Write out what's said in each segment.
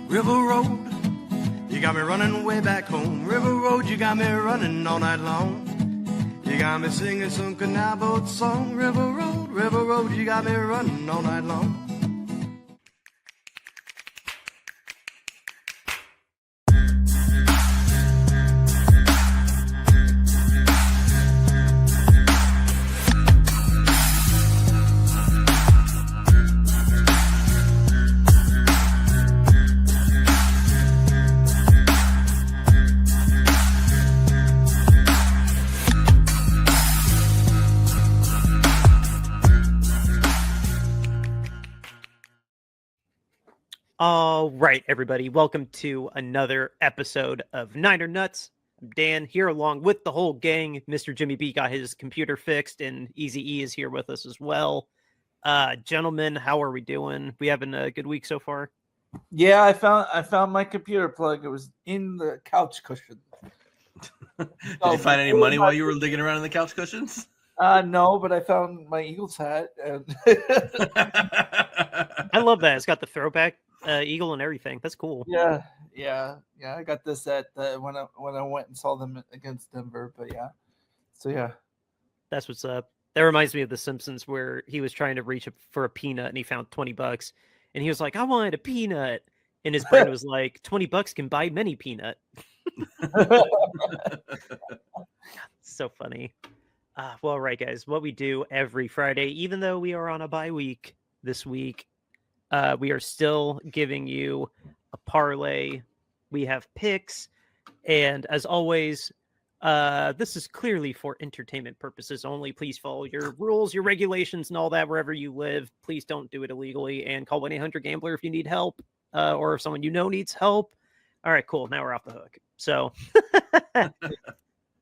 River Road, you got me running way back home. River Road, you got me running all night long. You got me singing some canal boat song. River Road, you got me running all night long. All right, everybody. Welcome to another episode of Niner Nuts. I'm Dan here along with the whole gang. Mr. Jimmy B got his computer fixed, and Easy E is here with us as well. Gentlemen, how are we doing? We having a good week so far? Yeah, I found my computer plug. It was in the couch cushion. Did you find any money while you were digging around in the couch cushions? No, but I found my Eagles hat. And I love that. It's got the throwback eagle and everything. That's cool. Yeah. I got this at when I went and saw them against Denver. But yeah, That's what's up. That reminds me of The Simpsons, where he was trying to reach for a peanut and he found $20, and he was like, "I wanted a peanut," and his brain was like, $20 can buy many peanut. So funny. Well, all right, guys. What we do every Friday, even though we are on a bye week this week, we are still giving you a parlay. We have picks, and as always, this is clearly for entertainment purposes only. Please follow your rules, your regulations, and all that wherever you live. Please don't do it illegally, and call 1-800-GAMBLER if you need help, or if someone you know needs help. All right, cool. Now we're off the hook.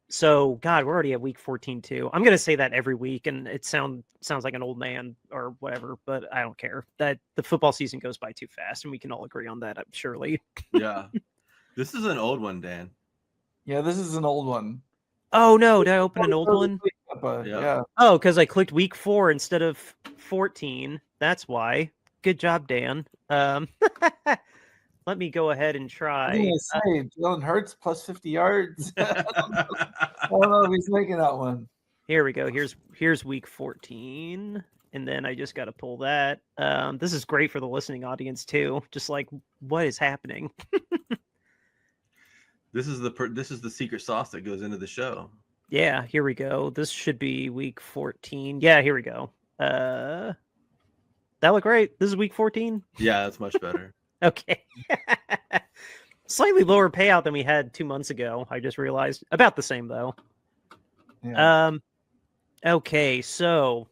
So, God, we're already at week 14 too. I'm gonna say that every week, and it sounds like an old man or whatever, but I don't care. That the football season goes by too fast, and we can all agree on that, surely. Yeah, this is an old one, Dan. Yeah, this is an old one. Oh no, did I open an old one? Yeah. Oh, because I clicked week 4 instead of 14. That's why. Good job, Dan. Let me go ahead and try. Jalen Hurts plus 50 yards. I don't know if he's making that one. Here we go. Here's week 14, and then I just got to pull that. This is great for the listening audience too. Just like, what is happening? This is the secret sauce that goes into the show. Yeah, here we go. This should be week 14. Yeah, here we go. That look great. This is week 14. Yeah, that's much better. Okay. Slightly lower payout than we had 2 months ago. I just realized. About the same though. Yeah. Okay, so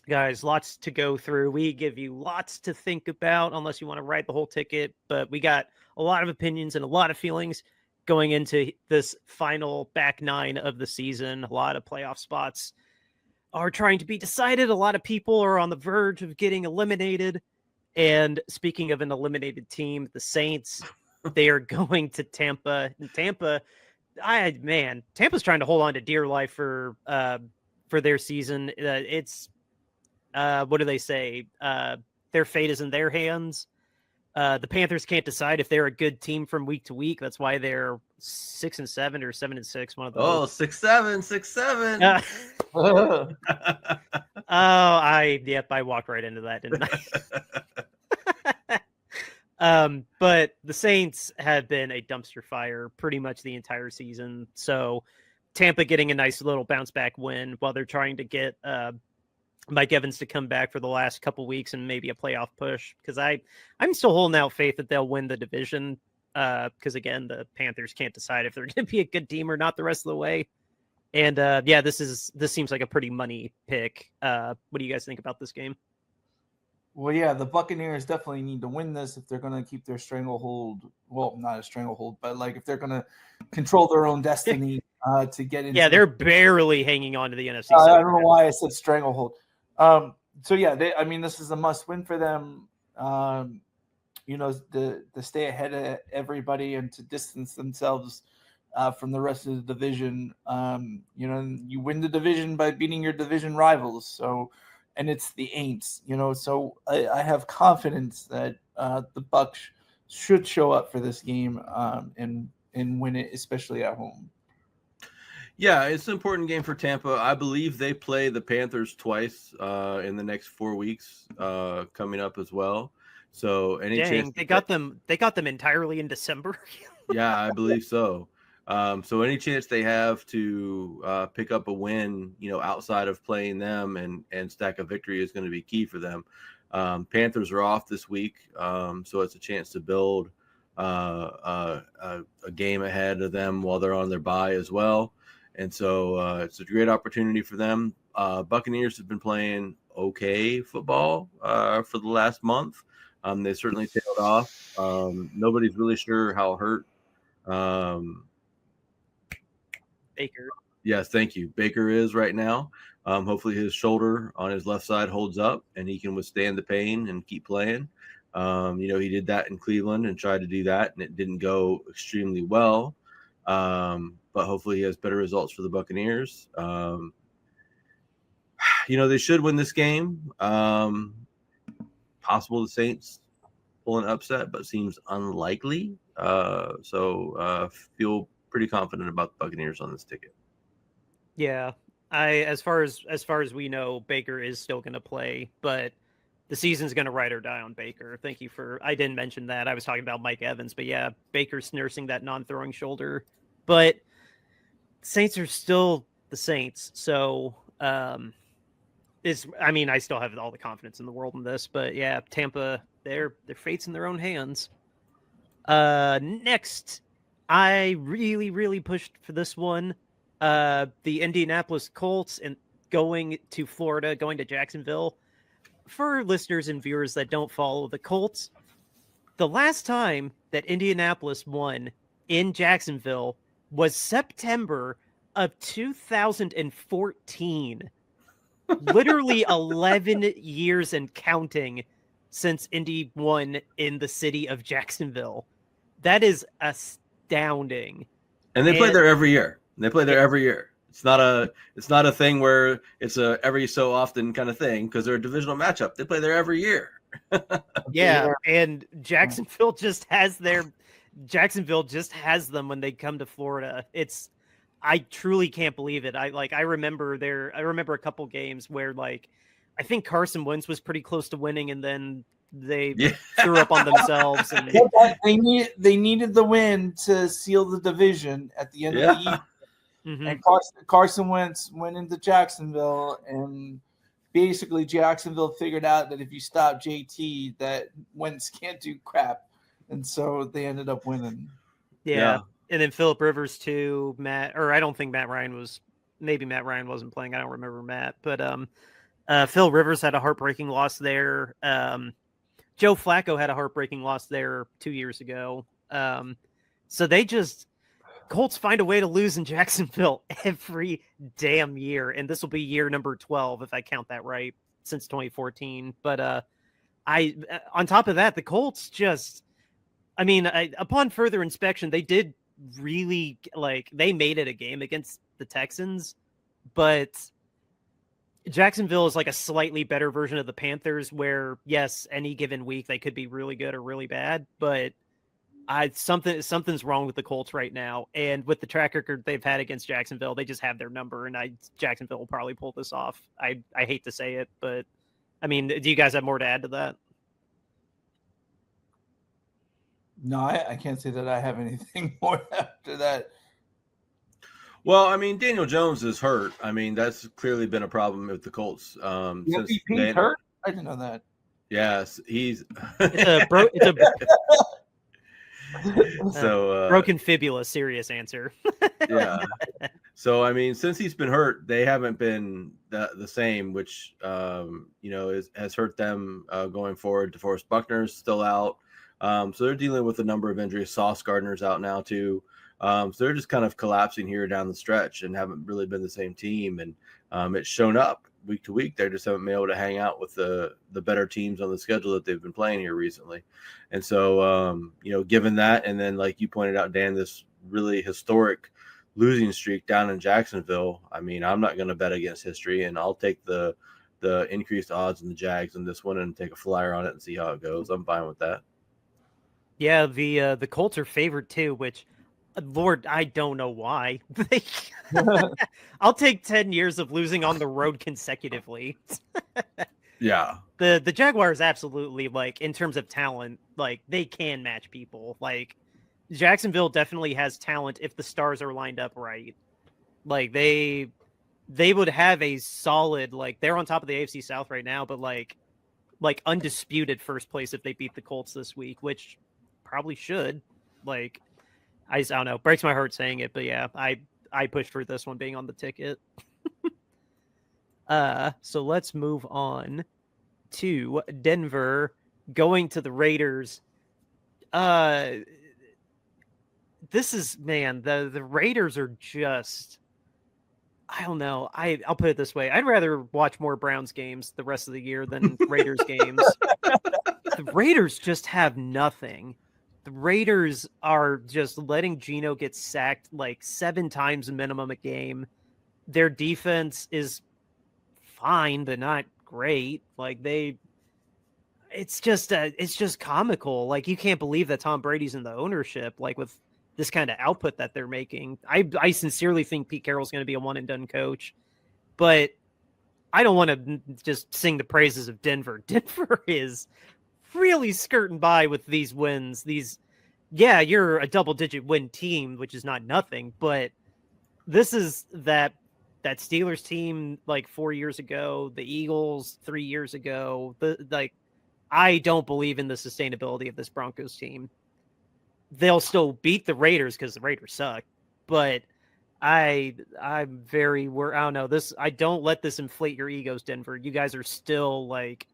guys, lots to go through. We give you lots to think about unless you want to write the whole ticket, but we got a lot of opinions and a lot of feelings going into this final back 9 of the season. A lot of playoff spots are trying to be decided. A lot of people are on the verge of getting eliminated. And speaking of an eliminated team, the Saints, they are going to Tampa. And Tampa's trying to hold on to dear life for their season. It's what do they say? Their fate is in their hands. The Panthers can't decide if they're a good team from week to week. That's why they're 6-7 or 7-6. One of those. 6-7. I walked right into that, didn't I? But the Saints have been a dumpster fire pretty much the entire season. So Tampa getting a nice little bounce back win while they're trying to get Mike Evans to come back for the last couple weeks and maybe a playoff push, because I'm still holding out faith that they'll win the division. Because again, the Panthers can't decide if they're going to be a good team or not the rest of the way. And this seems like a pretty money pick. What do you guys think about this game? Well, yeah, the Buccaneers definitely need to win this if they're going to keep their stranglehold. Well, not a stranglehold, but like if they're going to control their own destiny to get into. Yeah, they're barely hanging on to the NFC. I don't know why I said stranglehold. So yeah, this is a must-win for them. To stay ahead of everybody and to distance themselves from the rest of the division. You win the division by beating your division rivals. So, and it's the Aints. So I have confidence that the Bucs should show up for this game and win it, especially at home. Yeah, it's an important game for Tampa. I believe they play the Panthers twice in the next 4 weeks coming up as well. So chance they got them entirely in December. Yeah, I believe so. So any chance they have to pick up a win, outside of playing them and stack a victory is going to be key for them. Panthers are off this week, so it's a chance to build a game ahead of them while they're on their bye as well. And so it's a great opportunity for them. Buccaneers have been playing okay football for the last month. They certainly tailed off. Nobody's really sure how hurt Baker. Yes, thank you. Baker is right now. Hopefully his shoulder on his left side holds up and he can withstand the pain and keep playing. He did that in Cleveland and tried to do that, and it didn't go extremely well. But hopefully he has better results for the Buccaneers. They should win this game. Possible the Saints pull an upset, but seems unlikely. So feel pretty confident about the Buccaneers on this ticket. Yeah, as far as we know, Baker is still going to play, but the season's going to ride or die on Baker. Thank you I didn't mention that. I was talking about Mike Evans, but yeah, Baker's nursing that non-throwing shoulder. But Saints are still the Saints, so I still have all the confidence in the world in this. But yeah, Tampa, their fate's in their own hands. Next, I really, really pushed for this one. The Indianapolis Colts and going to Florida, going to Jacksonville. For listeners and viewers that don't follow the Colts, the last time that Indianapolis won in Jacksonville was September of 2014. Literally 11 years and counting since Indy won in the city of Jacksonville. That is astounding. And they play there every year. It's not a thing where it's a every so often kind of thing because they're a divisional matchup. They play there every year. Yeah, and Jacksonville just has them when they come to Florida. I truly can't believe it. I remember a couple games where I think Carson Wentz was pretty close to winning, and then they threw up on themselves. And they needed the win to seal the division at the end of the year. Mm-hmm. And Carson Wentz went into Jacksonville, and basically Jacksonville figured out that if you stop JT, that Wentz can't do crap, and so they ended up winning. Yeah. And then Phillip Rivers too, I don't think Matt Ryan wasn't playing. I don't remember Matt, but Phil Rivers had a heartbreaking loss there. Joe Flacco had a heartbreaking loss there 2 years ago. So Colts find a way to lose in Jacksonville every damn year. And this will be year number 12, if I count that right, since 2014. But on top of that, the Colts upon further inspection, they did really they made it a game against the Texans, but Jacksonville is a slightly better version of the Panthers where yes, any given week they could be really good or really bad, but something's wrong with the Colts right now, and with the track record they've had against Jacksonville, they just have their number, and Jacksonville will probably pull this off. I hate to say it, but do you guys have more to add to that? No, I can't say that I have anything more after that. Well, Daniel Jones is hurt. That's clearly been a problem with the Colts. Since he's hurt? I didn't know that. Yes, he's. Broken fibula, serious answer. Yeah. So since he's been hurt, they haven't been the same, which has hurt them going forward. DeForest Buckner's still out. So they're dealing with a number of injuries. Sauce Gardner's out now too. So they're just kind of collapsing here down the stretch and haven't really been the same team. And it's shown up week to week. They just haven't been able to hang out with the better teams on the schedule that they've been playing here recently. And so, given that, and then like you pointed out, Dan, this really historic losing streak down in Jacksonville, I'm not going to bet against history, and I'll take the increased odds in the Jags in this one and take a flyer on it and see how it goes. I'm fine with that. Yeah, the Colts are favored too, which, Lord, I don't know why. I'll take 10 years of losing on the road consecutively. Yeah. The Jaguars absolutely, like, in terms of talent, like, they can match people. Like, Jacksonville definitely has talent if the stars are lined up right. Like, they would have a solid, like, they're on top of the AFC South right now, but like undisputed first place if they beat the Colts this week, which probably should. Like, I don't know, breaks my heart saying it, but yeah, I pushed for this one being on the ticket. So let's move on to Denver going to the Raiders. This is, man, the Raiders are just, I don't know. I'll put it this way. I'd rather watch more Browns games the rest of the year than Raiders games. The Raiders just have nothing. The Raiders are just letting Geno get sacked like 7 times minimum a game. Their defense is fine, but not great. Like, it's just comical. Like, you can't believe that Tom Brady's in the ownership, like, with this kind of output that they're making. I sincerely think Pete Carroll's going to be a one and done coach, but I don't want to just sing the praises of Denver. Denver is really skirting by with these wins. Yeah, you're a double-digit win team, which is not nothing, but this is that Steelers team like 4 years ago, the Eagles 3 years ago. I don't believe in the sustainability of this Broncos team. They'll still beat the Raiders because the Raiders suck, but I don't know this. I don't let this inflate your egos, Denver. You guys are still like,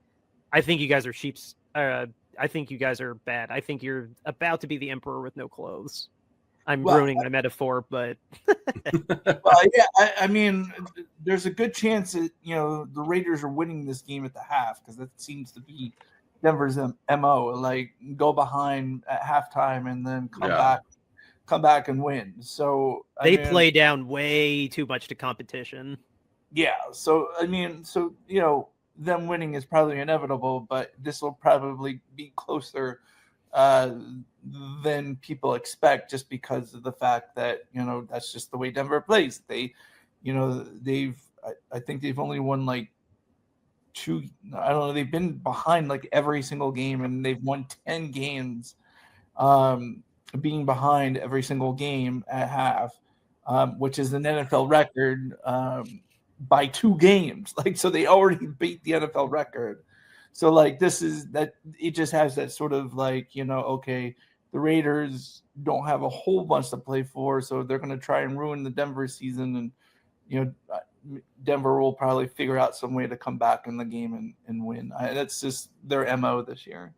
I think you guys are sheeps. I think you guys are bad. I think you're about to be the emperor with no clothes. I'm ruining my metaphor, but well, yeah, I mean, there's a good chance that the Raiders are winning this game at the half, because that seems to be Denver's MO. Like, go behind at halftime and then come back and win. So they play down way too much to competition. Yeah. So them winning is probably inevitable, but this will probably be closer than people expect, just because of the fact that that's just the way Denver plays. I think they've only won like 2. I don't know. They've been behind like every single game, and they've won 10 games, being behind every single game at half, which is an NFL record. By 2 games. Like, so they already beat the NFL record. So like, this is that, it just has that sort of like, okay, the Raiders don't have a whole bunch to play for, so they're going to try and ruin the Denver season, and Denver will probably figure out some way to come back in the game and win. That's just their MO this year.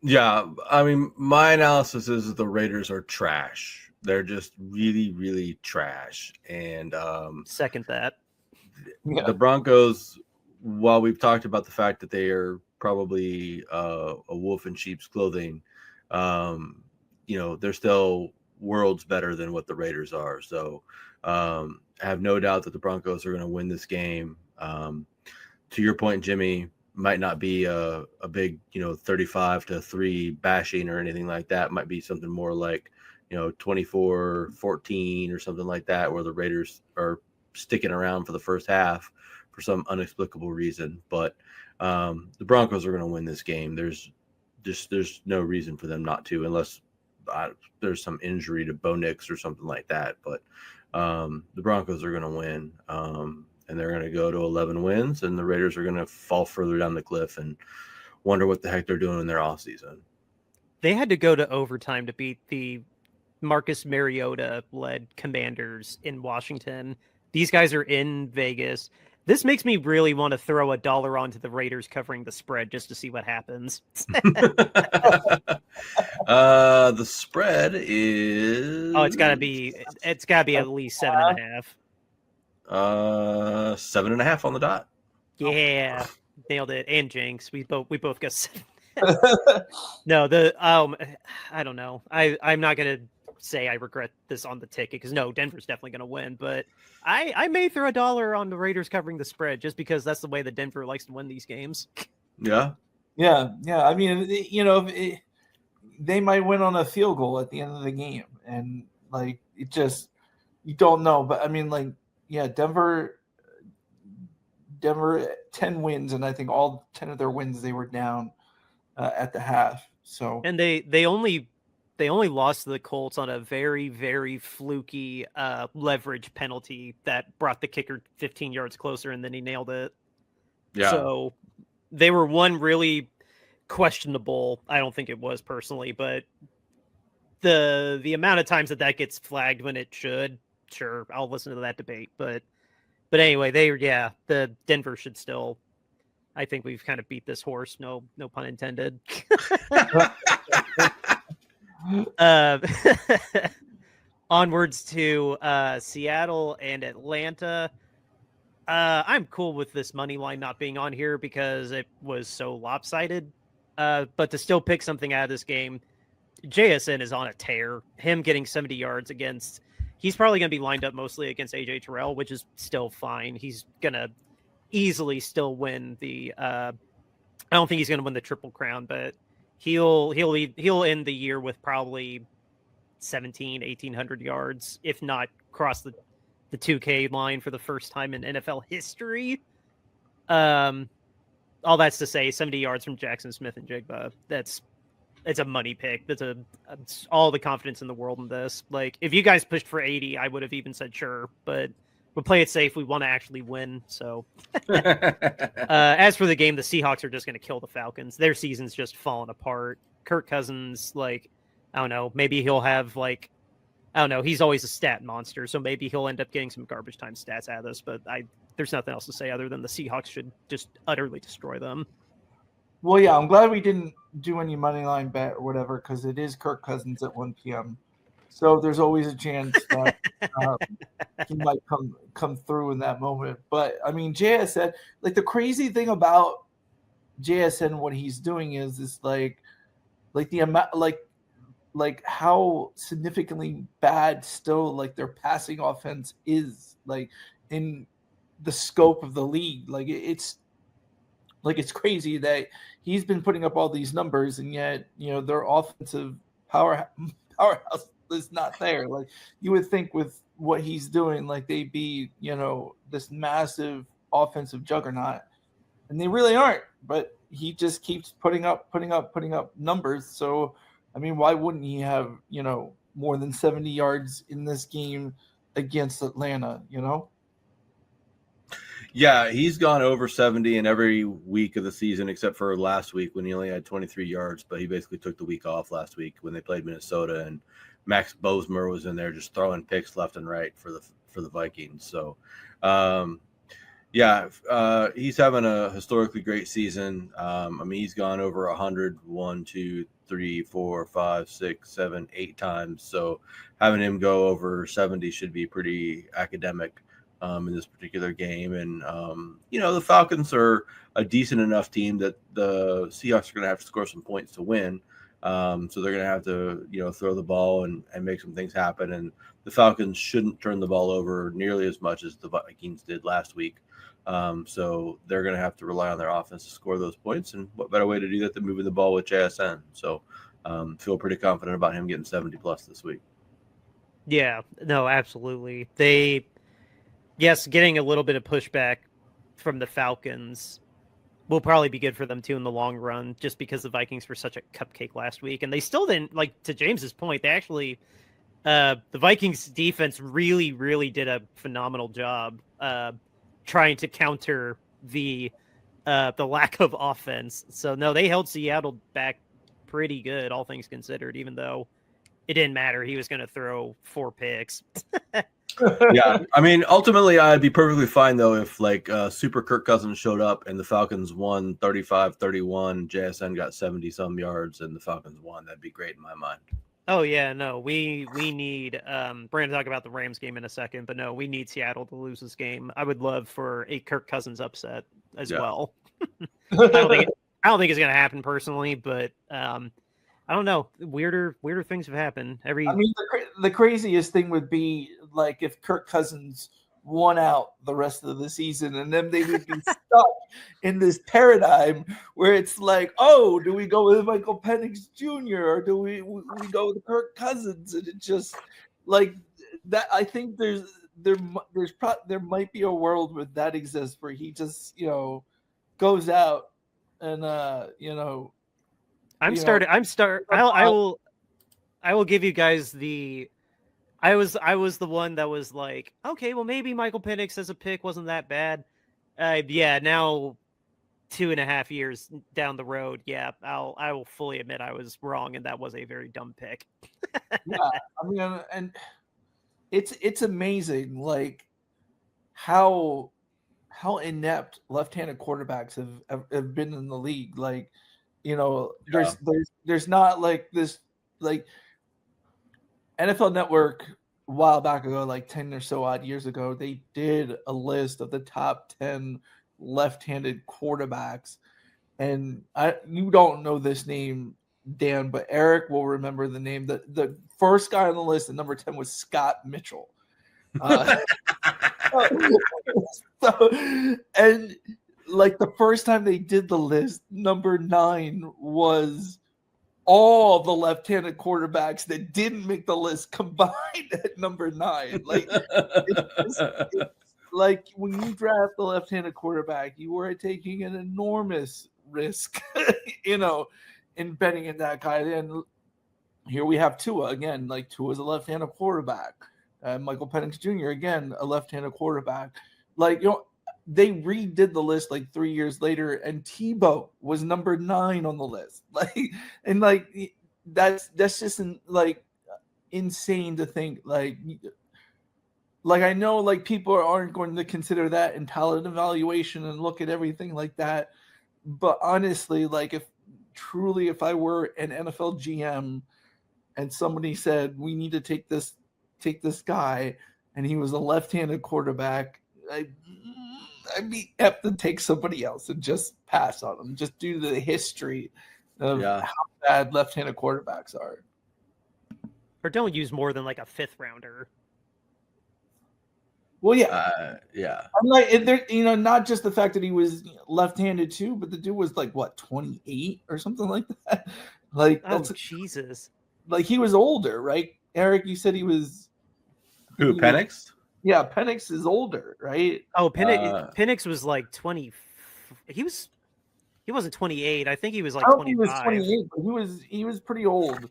Yeah, I mean, my analysis is the Raiders are trash. They're just really, really trash. And second that. The Broncos, while we've talked about the fact that they are probably a wolf in sheep's clothing, they're still worlds better than what the Raiders are. So I have no doubt that the Broncos are going to win this game. To your point, Jimmy, might not be a big 35-3 bashing or anything like that. Might be something more like 24-14 or something like that, where the Raiders are sticking around for the first half for some inexplicable reason. But the Broncos are going to win this game. There's no reason for them not to, unless there's some injury to Bo Nix or something like that. But the Broncos are going to win, and they're going to go to 11 wins, and the Raiders are going to fall further down the cliff and wonder what the heck they're doing in their offseason. They had to go to overtime to beat the Marcus Mariota-led Commanders in Washington. These guys are in Vegas. This makes me really want to throw $1 onto the Raiders covering the spread just to see what happens. The spread is... Oh, it's got to be at least 7.5. 7.5 on the dot. Yeah, nailed it. And Jinx, we both got 7. No, I don't know. I'm not gonna say I regret this on the ticket, because no, Denver's definitely gonna win, but I may throw $1 on the Raiders covering the spread just because that's the way that Denver likes to win these games. Yeah. I mean, they might win on a field goal at the end of the game, and like it just you don't know. But I mean, like yeah, Denver 10 wins, and I think all 10 of their wins they were down at the half. So and they only lost to the Colts on a very, very fluky leverage penalty that brought the kicker 15 yards closer, and then he nailed it. Yeah. So they were one really questionable. I don't think it was personally, but the amount of times that gets flagged when it should, sure, I'll listen to that debate. But anyway, the Denver should still. I think we've kind of beat this horse. No pun intended. Onwards to Seattle and Atlanta. I'm cool with this money line not being on here because it was so lopsided. But to still pick something out of this game, JSN is on a tear. Him getting 70 yards against, he's probably going to be lined up mostly against AJ Terrell, which is still fine. He's going to easily still win the. I don't think he's going to win the Triple Crown, but he'll end the year with probably 1,800 yards, if not cross the 2K line for the first time in NFL history. All that's to say, 70 yards from Jackson Smith and Jigba. It's a money pick. It's all the confidence in the world in this. Like, if you guys pushed for 80, I would have even said sure, but we'll play it safe. We want to actually win. So, as for the game, the Seahawks are just going to kill the Falcons. Their season's just falling apart. Kirk Cousins, like, I don't know, maybe he'll have like, I don't know. He's always a stat monster, so maybe he'll end up getting some garbage time stats out of this. But there's nothing else to say other than the Seahawks should just utterly destroy them. Well, yeah, I'm glad we didn't do any money line bet or whatever because it is Kirk Cousins at 1 p.m. So there's always a chance that he might come through in that moment. But I mean, JSN, like the crazy thing about JSN, what he's doing is like the amount, like how significantly bad still like their passing offense is like in the scope of the league. Like it's crazy that he's been putting up all these numbers and yet, their offensive powerhouse is not there. Like you would think with what he's doing, like they'd be, this massive offensive juggernaut, and they really aren't, but he just keeps putting up numbers. So, I mean, why wouldn't he have, more than 70 yards in this game against Atlanta, Yeah, he's gone over 70 in every week of the season except for last week when he only had 23 yards, but he basically took the week off last week when they played Minnesota, and Max Bozemer was in there just throwing picks left and right for the Vikings. So, he's having a historically great season. I mean, he's gone over 100, 1, 2, 3, 4, 5, 6, 7, 8 times. So having him go over 70 should be pretty academic in this particular game. And, the Falcons are a decent enough team that the Seahawks are going to have to score some points to win. So they're going to have to, throw the ball and make some things happen. And the Falcons shouldn't turn the ball over nearly as much as the Vikings did last week. So they're going to have to rely on their offense to score those points. And what better way to do that than moving the ball with JSN? So feel pretty confident about him getting 70 plus this week. Yeah, no, absolutely. Getting a little bit of pushback from the Falcons will probably be good for them too in the long run, just because the Vikings were such a cupcake last week. And they still didn't, like, to James's point, they actually, the Vikings defense really, really did a phenomenal job trying to counter the lack of offense. So no, they held Seattle back pretty good, all things considered, even though it didn't matter. He was going to throw 4 picks. Yeah, I mean, ultimately, I'd be perfectly fine, though, if, like, Super Kirk Cousins showed up and the Falcons won 35-31, JSN got 70-some yards, and the Falcons won. That'd be great in my mind. Oh, yeah, no, we need we're going to talk about the Rams game in a second, but no, we need Seattle to lose this game. I would love for a Kirk Cousins upset as well. I don't think it's going to happen personally, but I don't know. Weirder things have happened. I mean, the craziest thing would be like if Kirk Cousins one out the rest of the season, and then they would be stuck in this paradigm where it's like, oh, do we go with Michael Penix Jr. or do we go with Kirk Cousins? And it just like that. I think there might be a world where that exists where he just goes out and I will give you guys the. I was the one that was like, okay, well maybe Michael Penix as a pick wasn't that bad. Yeah, now 2.5 years down the road, yeah, I will fully admit I was wrong, and that was a very dumb pick. Yeah, I mean, and it's amazing, like how inept left-handed quarterbacks have been in the league. Like, there's not like this like. NFL Network a while back ago, like 10 or so odd years ago, they did a list of the top 10 left-handed quarterbacks. And you don't know this name, Dan, but Eric will remember the name. The first guy on the list at number 10 was Scott Mitchell. And like the first time they did the list, number 9 was all the left-handed quarterbacks that didn't make the list combined at number 9. Like, it's like when you draft the left-handed quarterback, you are taking an enormous risk, in betting in that guy. And here we have Tua again. Like Tua is a left-handed quarterback. Michael Penix Jr. again, a left-handed quarterback. Like they redid the list like 3 years later, and Tebow was number 9 on the list. That's just insane to think. Like I know like people aren't going to consider that in talent evaluation and look at everything like that, but honestly, like if I were an NFL GM and somebody said we need to take this guy and he was a left-handed quarterback, I'd be apt to take somebody else and just pass on them, just due to the history of how bad left-handed quarterbacks are. Or don't use more than like a 5th rounder. Well, yeah. I'm like, not just the fact that he was left-handed too, but the dude was like, what, 28 or something like that? Like, Jesus. Like, he was older, right? Eric, you said he was. Who, Penix? Yeah, Penix is older, right? Oh, Penix was like 20. He wasn't 28. I think he was like 25. He was 28, but he was pretty old.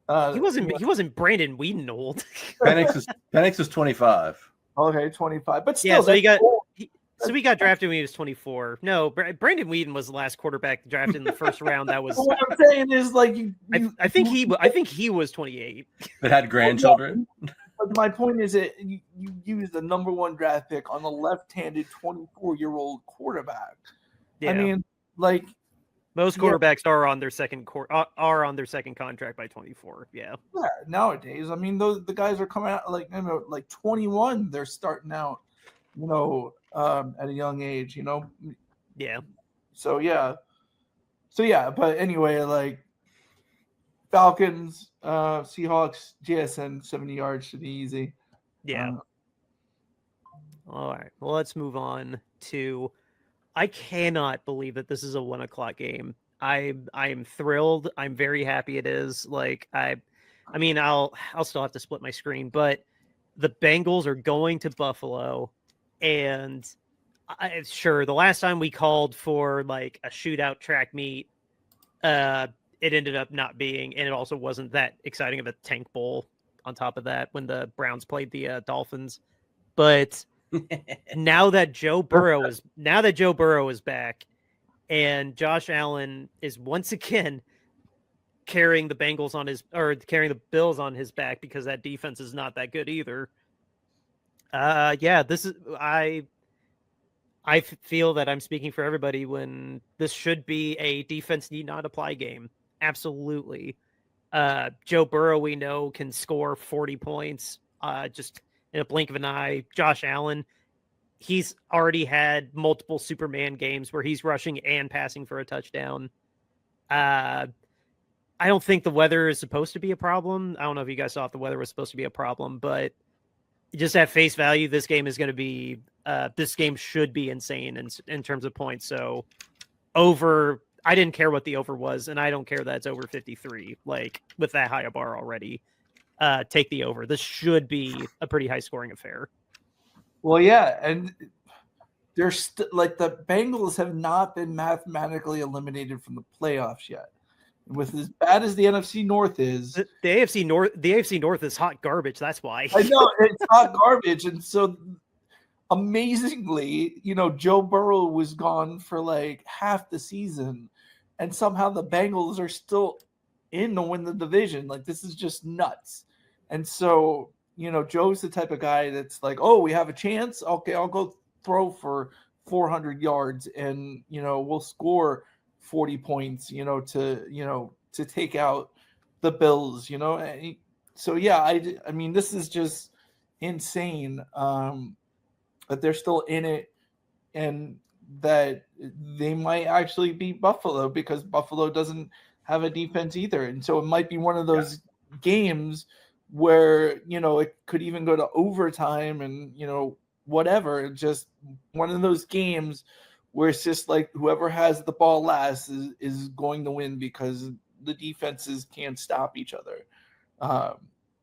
He wasn't Brandon Whedon old. Penix is 25. Okay, 25. But still, yeah, so he got drafted when he was 24. No, Brandon Whedon was the last quarterback drafted in the first round. That was. What I'm saying is, like, I think he was 28. That had grandchildren. But my point is that you use the number 1 draft pick on a left-handed 24-year-old quarterback. Yeah. I mean, like most quarterbacks are on their second contract by 24. Yeah. Yeah. Nowadays, I mean, the guys are coming out like 21. They're starting out, at a young age. Yeah. So yeah. But anyway, like. Falcons, Seahawks, JSN, 70 yards should be easy. Yeah. All right. Well, let's move on to. I cannot believe that this is a 1:00 game. I am thrilled. I'm very happy it is. Like I mean, I'll still have to split my screen, but the Bengals are going to Buffalo, and sure, the last time we called for like a shootout track meet, it ended up not being, and it also wasn't that exciting of a tank bowl on top of that when the Browns played the Dolphins. But now that Joe Burrow is back, and Josh Allen is once again carrying the Bills on his back because that defense is not that good either. This is I feel that I'm speaking for everybody when this should be a defense need not apply game. Absolutely. Joe Burrow, we know, can score 40 points just in a blink of an eye. Josh Allen, he's already had multiple Superman games where he's rushing and passing for a touchdown. I don't think the weather is supposed to be a problem. I don't know if you guys saw if the weather was supposed to be a problem, but just at face value, this game is going to be this game should be insane in terms of points. So over, I didn't care what the over was, and I don't care that it's over 53. Like with that high a bar already, take the over. This should be a pretty high scoring affair. Well, yeah, and they're like the Bengals have not been mathematically eliminated from the playoffs yet. With as bad as the NFC North is, the AFC North is hot garbage. That's why. I know it's hot garbage, and so amazingly, Joe Burrow was gone for like half the season, and somehow the Bengals are still in to win the division. Like, this is just nuts. And so, Joe's the type of guy that's like, oh, we have a chance. Okay, I'll go throw for 400 yards and, we'll score 40 points, to take out the Bills, So, yeah, I mean, this is just insane. But they're still in it, and that they might actually beat Buffalo because Buffalo doesn't have a defense either. And so it might be one of those games where, it could even go to overtime and, whatever. Just one of those games where it's just like whoever has the ball last is going to win because the defenses can't stop each other.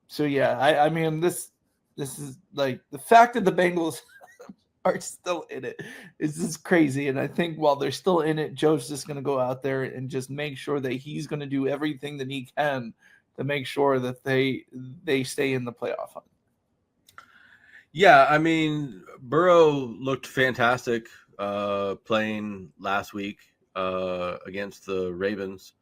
So, yeah, I mean, this is like the fact that the Bengals are still in it is just crazy. And I think while they're still in it, Joe's just going to go out there and just make sure that he's going to do everything that he can to make sure that they stay in the playoff hunt. Yeah, I mean, Burrow looked fantastic playing last week against the Ravens,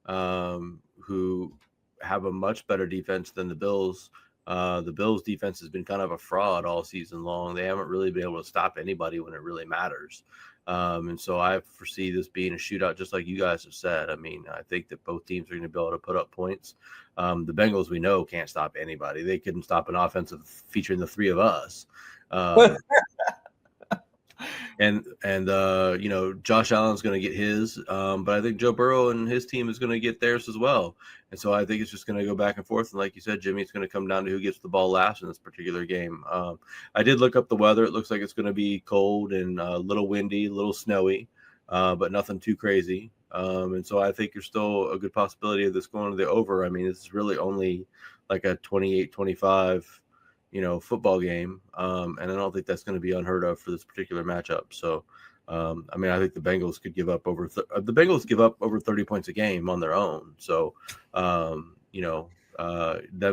who have a much better defense than the Bills. The Bills' defense has been kind of a fraud all season long. They haven't really been able to stop anybody when it really matters. And so I foresee this being a shootout, just like you guys have said. I mean, I think that both teams are going to be able to put up points. The Bengals, we know, can't stop anybody. They couldn't stop an offensive featuring the three of us. And Josh Allen's going to get his, but I think Joe Burrow and his team is going to get theirs as well. And so I think it's just going to go back and forth. And like you said, Jimmy, it's going to come down to who gets the ball last in this particular game. I did look up the weather. It looks like it's going to be cold and a little windy, a little snowy, but nothing too crazy. And so I think there's still a good possibility of this going to the over. I mean, it's really only like a 28-25 football game. And I don't think that's going to be unheard of for this particular matchup. So, I mean, I think the Bengals could give up over 30 points a game on their own. So, them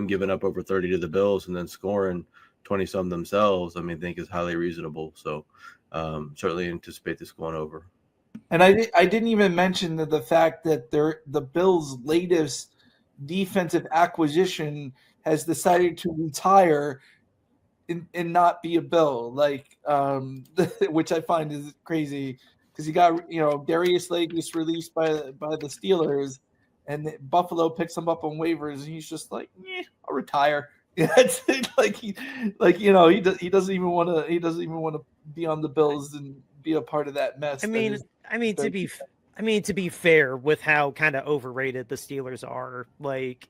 giving up over 30 to the Bills and then scoring 20 some themselves, I mean, I think is highly reasonable. So, certainly anticipate this going over. And I didn't even mention the fact that the Bills' latest defensive acquisition has decided to retire and not be a Bill, like which I find is crazy because you got Darius Slay gets released by the Steelers, and Buffalo picks him up on waivers, and he's just like, I'll retire. That's he doesn't even want to be on the Bills and be a part of that mess. To be fair, with how kind of overrated the Steelers are, like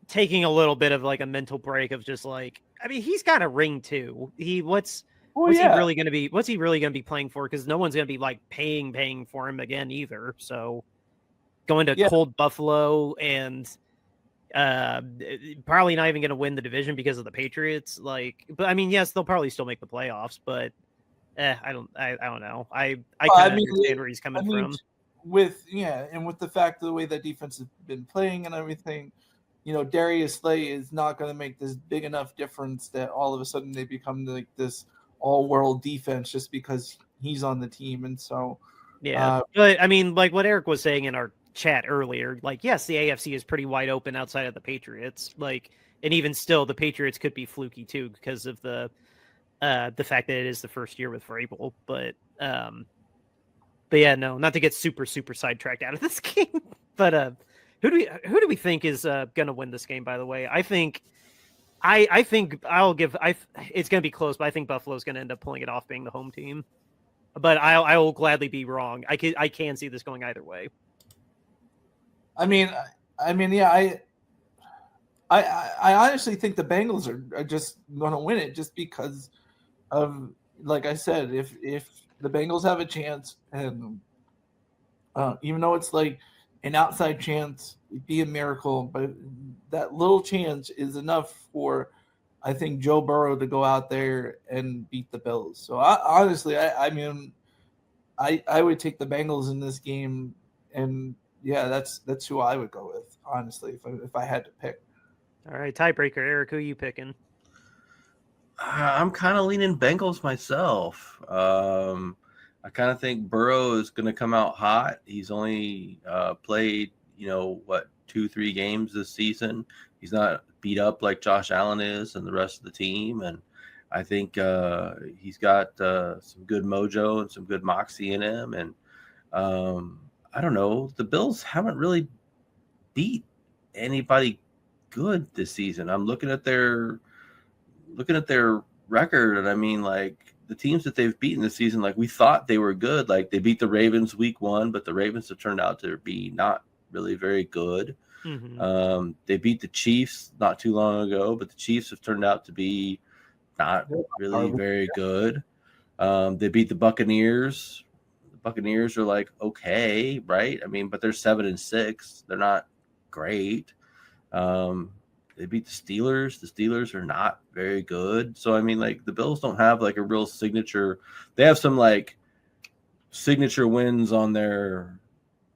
taking a little bit of like a mental break of just like, I mean, he's got a ring too. What's he really going to be playing for? Because no one's going to be like paying for him again either. So going to cold Buffalo and probably not even going to win the division because of the Patriots. But I mean, yes, they'll probably still make the playoffs, but I don't know. I kind of understand where he's coming from. With the fact of the way that defense has been playing and everything, Darius Slay is not going to make this big enough difference that all of a sudden they become like this all-world defense just because he's on the team. And so, but I mean, like what Eric was saying in our chat earlier, like, yes, the AFC is pretty wide open outside of the Patriots. Like, and even still, the Patriots could be fluky too because of the fact that it is the first year with Vrabel. But yeah, no, not to get super sidetracked out of this game. But who do we think is going to win this game? By the way, I think it's going to be close, but I think Buffalo's going to end up pulling it off, being the home team. But I will gladly be wrong. I can see this going either way. I I honestly think the Bengals are just going to win it just because of, like I said, if the Bengals have a chance, and even though it's like an outside chance, it'd be a miracle, but that little chance is enough for, I think, Joe Burrow to go out there and beat the Bills. So honestly, I mean, I would take the Bengals in this game, and yeah, that's who I would go with, honestly, if I had to pick. All right, tiebreaker, Eric, who are you picking? I'm kind of leaning Bengals myself. I kind of think Burrow is going to come out hot. He's only played, 2-3 games this season. He's not beat up like Josh Allen is and the rest of the team. And I think he's got some good mojo and some good moxie in him. And I don't know, the Bills haven't really beat anybody good this season. I'm looking at their record, and I mean, like, the teams that they've beaten this season, like, we thought they were good. Like, they beat the Ravens week 1, but the Ravens have turned out to be not really very good. Mm-hmm. They beat the Chiefs not too long ago, but the Chiefs have turned out to be not really very good. They beat the Buccaneers. The Buccaneers are like, okay, right? I mean, but they're 7-6. They're not great. They beat the Steelers. The Steelers are not very good. So, I mean, like, the Bills don't have, like, a real signature. They have some, like, signature wins on their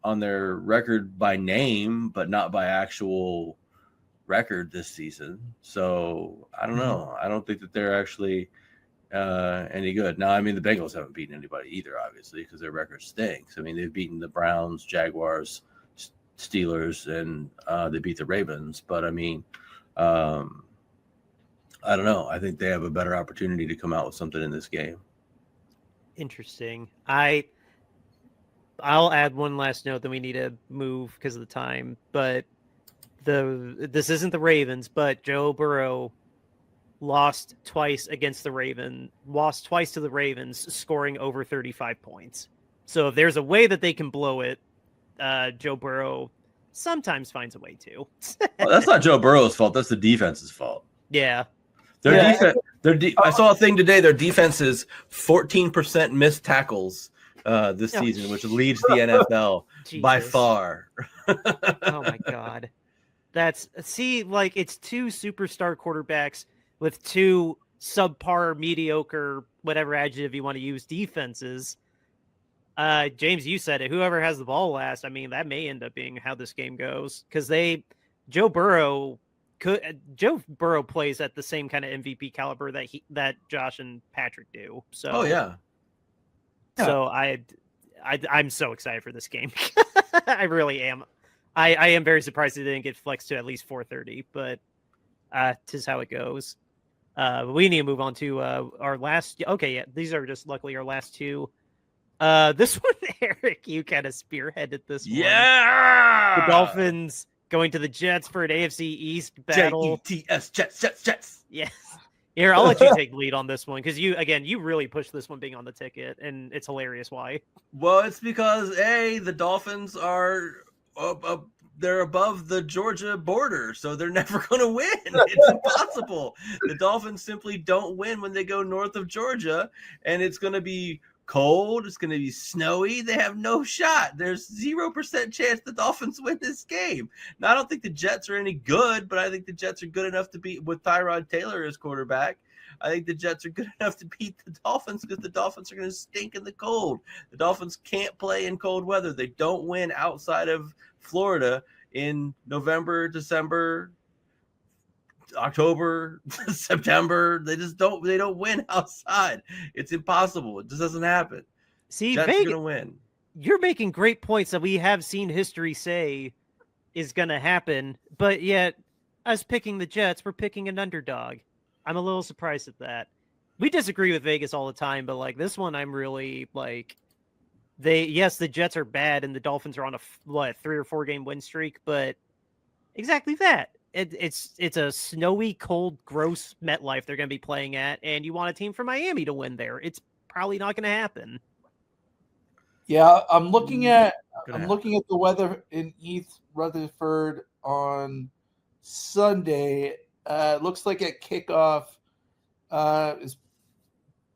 record by name, but not by actual record this season. So, I don't know. I don't think that they're actually any good. Now, I mean, the Bengals haven't beaten anybody either, obviously, because their record stinks. I mean, they've beaten the Browns, Jaguars, Steelers, and they beat the Ravens. But, I mean, I don't know. I think they have a better opportunity to come out with something in this game. Interesting. I'll add one last note, then we need to move because of the time. But this isn't the Ravens, but Joe Burrow lost twice to the Ravens, scoring over 35 points. So if there's a way that they can blow it, Joe Burrow sometimes finds a way to. Well, that's not Joe Burrow's fault. That's the defense's fault. Yeah. Defense. I saw a thing today. Their defense is 14% missed tackles this season, which leads the NFL by far. Oh my God. It's two superstar quarterbacks with two subpar, mediocre, whatever adjective you want to use, defenses. James, you said it. Whoever has the ball last, I mean, that may end up being how this game goes, because Joe Burrow plays at the same kind of MVP caliber that Josh and Patrick do. So, oh yeah. So I'm so excited for this game. I really am. I am very surprised it didn't get flexed to at least 4:30, but tis how it goes. We need to move on to our last. Okay, yeah, these are just luckily our last two. This one, Eric, you kind of spearheaded this one. Yeah! The Dolphins going to the Jets for an AFC East battle. Jets. Yes. Here, I'll let you take lead on this one, because you really pushed this one being on the ticket, and it's hilarious why. Well, it's because, the Dolphins are they're above the Georgia border, so they're never going to win. It's impossible. The Dolphins simply don't win when they go north of Georgia, and it's going to be cold. It's going to be snowy. They have no shot. There's 0% chance the Dolphins win this game. Now, I don't think the Jets are any good, but I think the Jets are good enough to beat with Tyrod Taylor as quarterback. I think the Jets are good enough to beat the Dolphins because the Dolphins are going to stink in the cold. The Dolphins can't play in cold weather. They don't win outside of Florida in November, December, October, September. They don't win outside. It's impossible. It just doesn't happen. See, Jets are going to win. You're making great points that we have seen history say is going to happen, but yet us picking the Jets, we're picking an underdog. I'm a little surprised at that. We disagree with Vegas all the time, but like this one, I'm really like, the Jets are bad and the Dolphins are on a 3 or 4 game win streak, but exactly that. It's a snowy, cold, gross MetLife they're going to be playing at, and you want a team from Miami to win there. It's probably not going to happen. Yeah, I'm looking at the weather in East Rutherford on Sunday. Looks like at kickoff is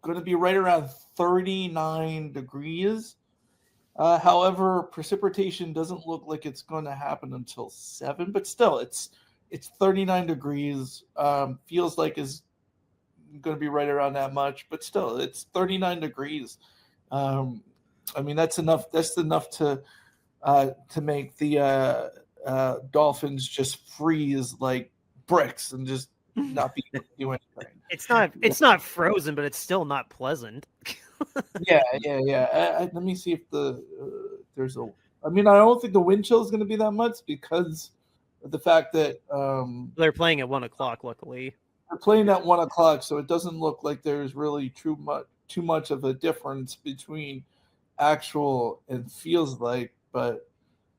going to be right around 39 degrees. However, precipitation doesn't look like it's going to happen until 7, but still, it's 39 degrees. Feels like is going to be right around that much, but still, it's 39 degrees. I mean, that's enough. That's enough to make the Dolphins just freeze like bricks and just not be able to do anything. It's not frozen, but it's still not pleasant. Yeah. Let me see if there's a. I mean, I don't think the wind chill is going to be that much because of the fact that they're playing at 1:00. Luckily, they're playing at 1:00, so it doesn't look like there's really too much of a difference between actual and feels like. But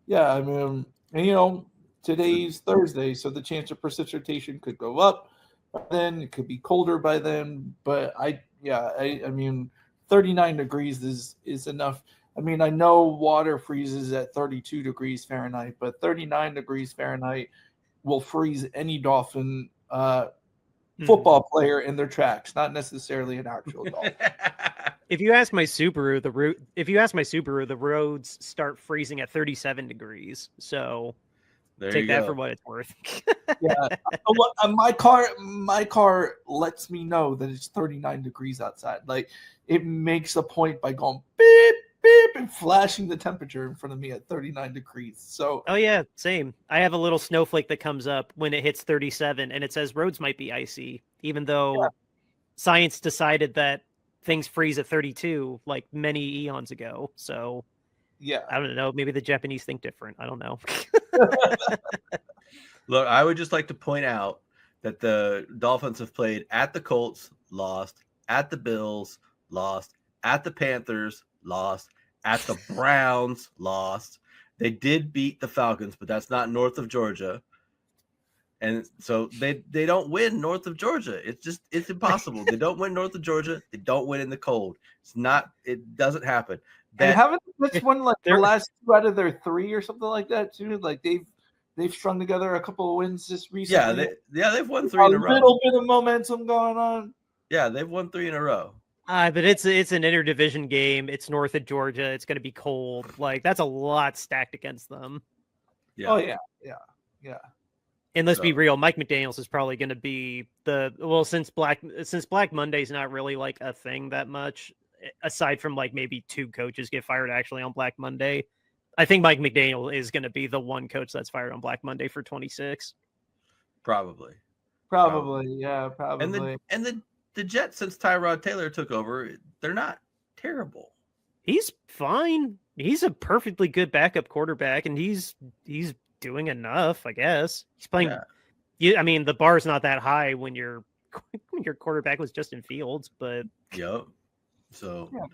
yeah, I mean, and, today's Thursday, so the chance of precipitation could go up. Then it could be colder by then, but I mean, 39 degrees is enough. I mean, I know water freezes at 32 degrees Fahrenheit, but 39 degrees Fahrenheit will freeze any Dolphin football player in their tracks, not necessarily an actual Dolphin. If you ask my Subaru, the roads start freezing at 37 degrees. So take that for what it's worth. Yeah, my car lets me know that it's 39 degrees outside. Like, it makes a point by going beep beep and flashing the temperature in front of me at 39 degrees. So oh yeah, same. I have a little snowflake that comes up when it hits 37, and it says roads might be icy, even though science decided that things freeze at 32 like many eons ago. So yeah, I don't know. Maybe the Japanese think different. I don't know. Look, I would just like to point out that the Dolphins have played at the Colts, lost, at the Bills, lost, at the Panthers, lost, at the Browns, lost. They did beat the Falcons, but that's not north of Georgia. And so they don't win north of Georgia. It's impossible. They don't win north of Georgia. They don't win in the cold. It doesn't happen. And haven't they won like the last 2 out of their 3 or something like that too? Like they've strung together a couple of wins just recently. They've won 3 in a row. A little bit of momentum going on. Yeah, they've won 3 in a row. But it's an interdivision game. It's north of Georgia. It's going to be cold. Like, that's a lot stacked against them. Yeah. Oh yeah. And let's be real, Mike McDaniels is probably going to be since Black Monday's not really like a thing that much, aside from like maybe 2 coaches get fired actually on Black Monday. I think Mike McDaniel is going to be the one coach that's fired on Black Monday for 26. Probably. Yeah, probably. And the Jets, since Tyrod Taylor took over, they're not terrible. He's fine. He's a perfectly good backup quarterback, and he's doing enough, I guess. He's playing. Yeah. I mean, the bar's not that high when your quarterback was Justin Fields, but yep. So yeah,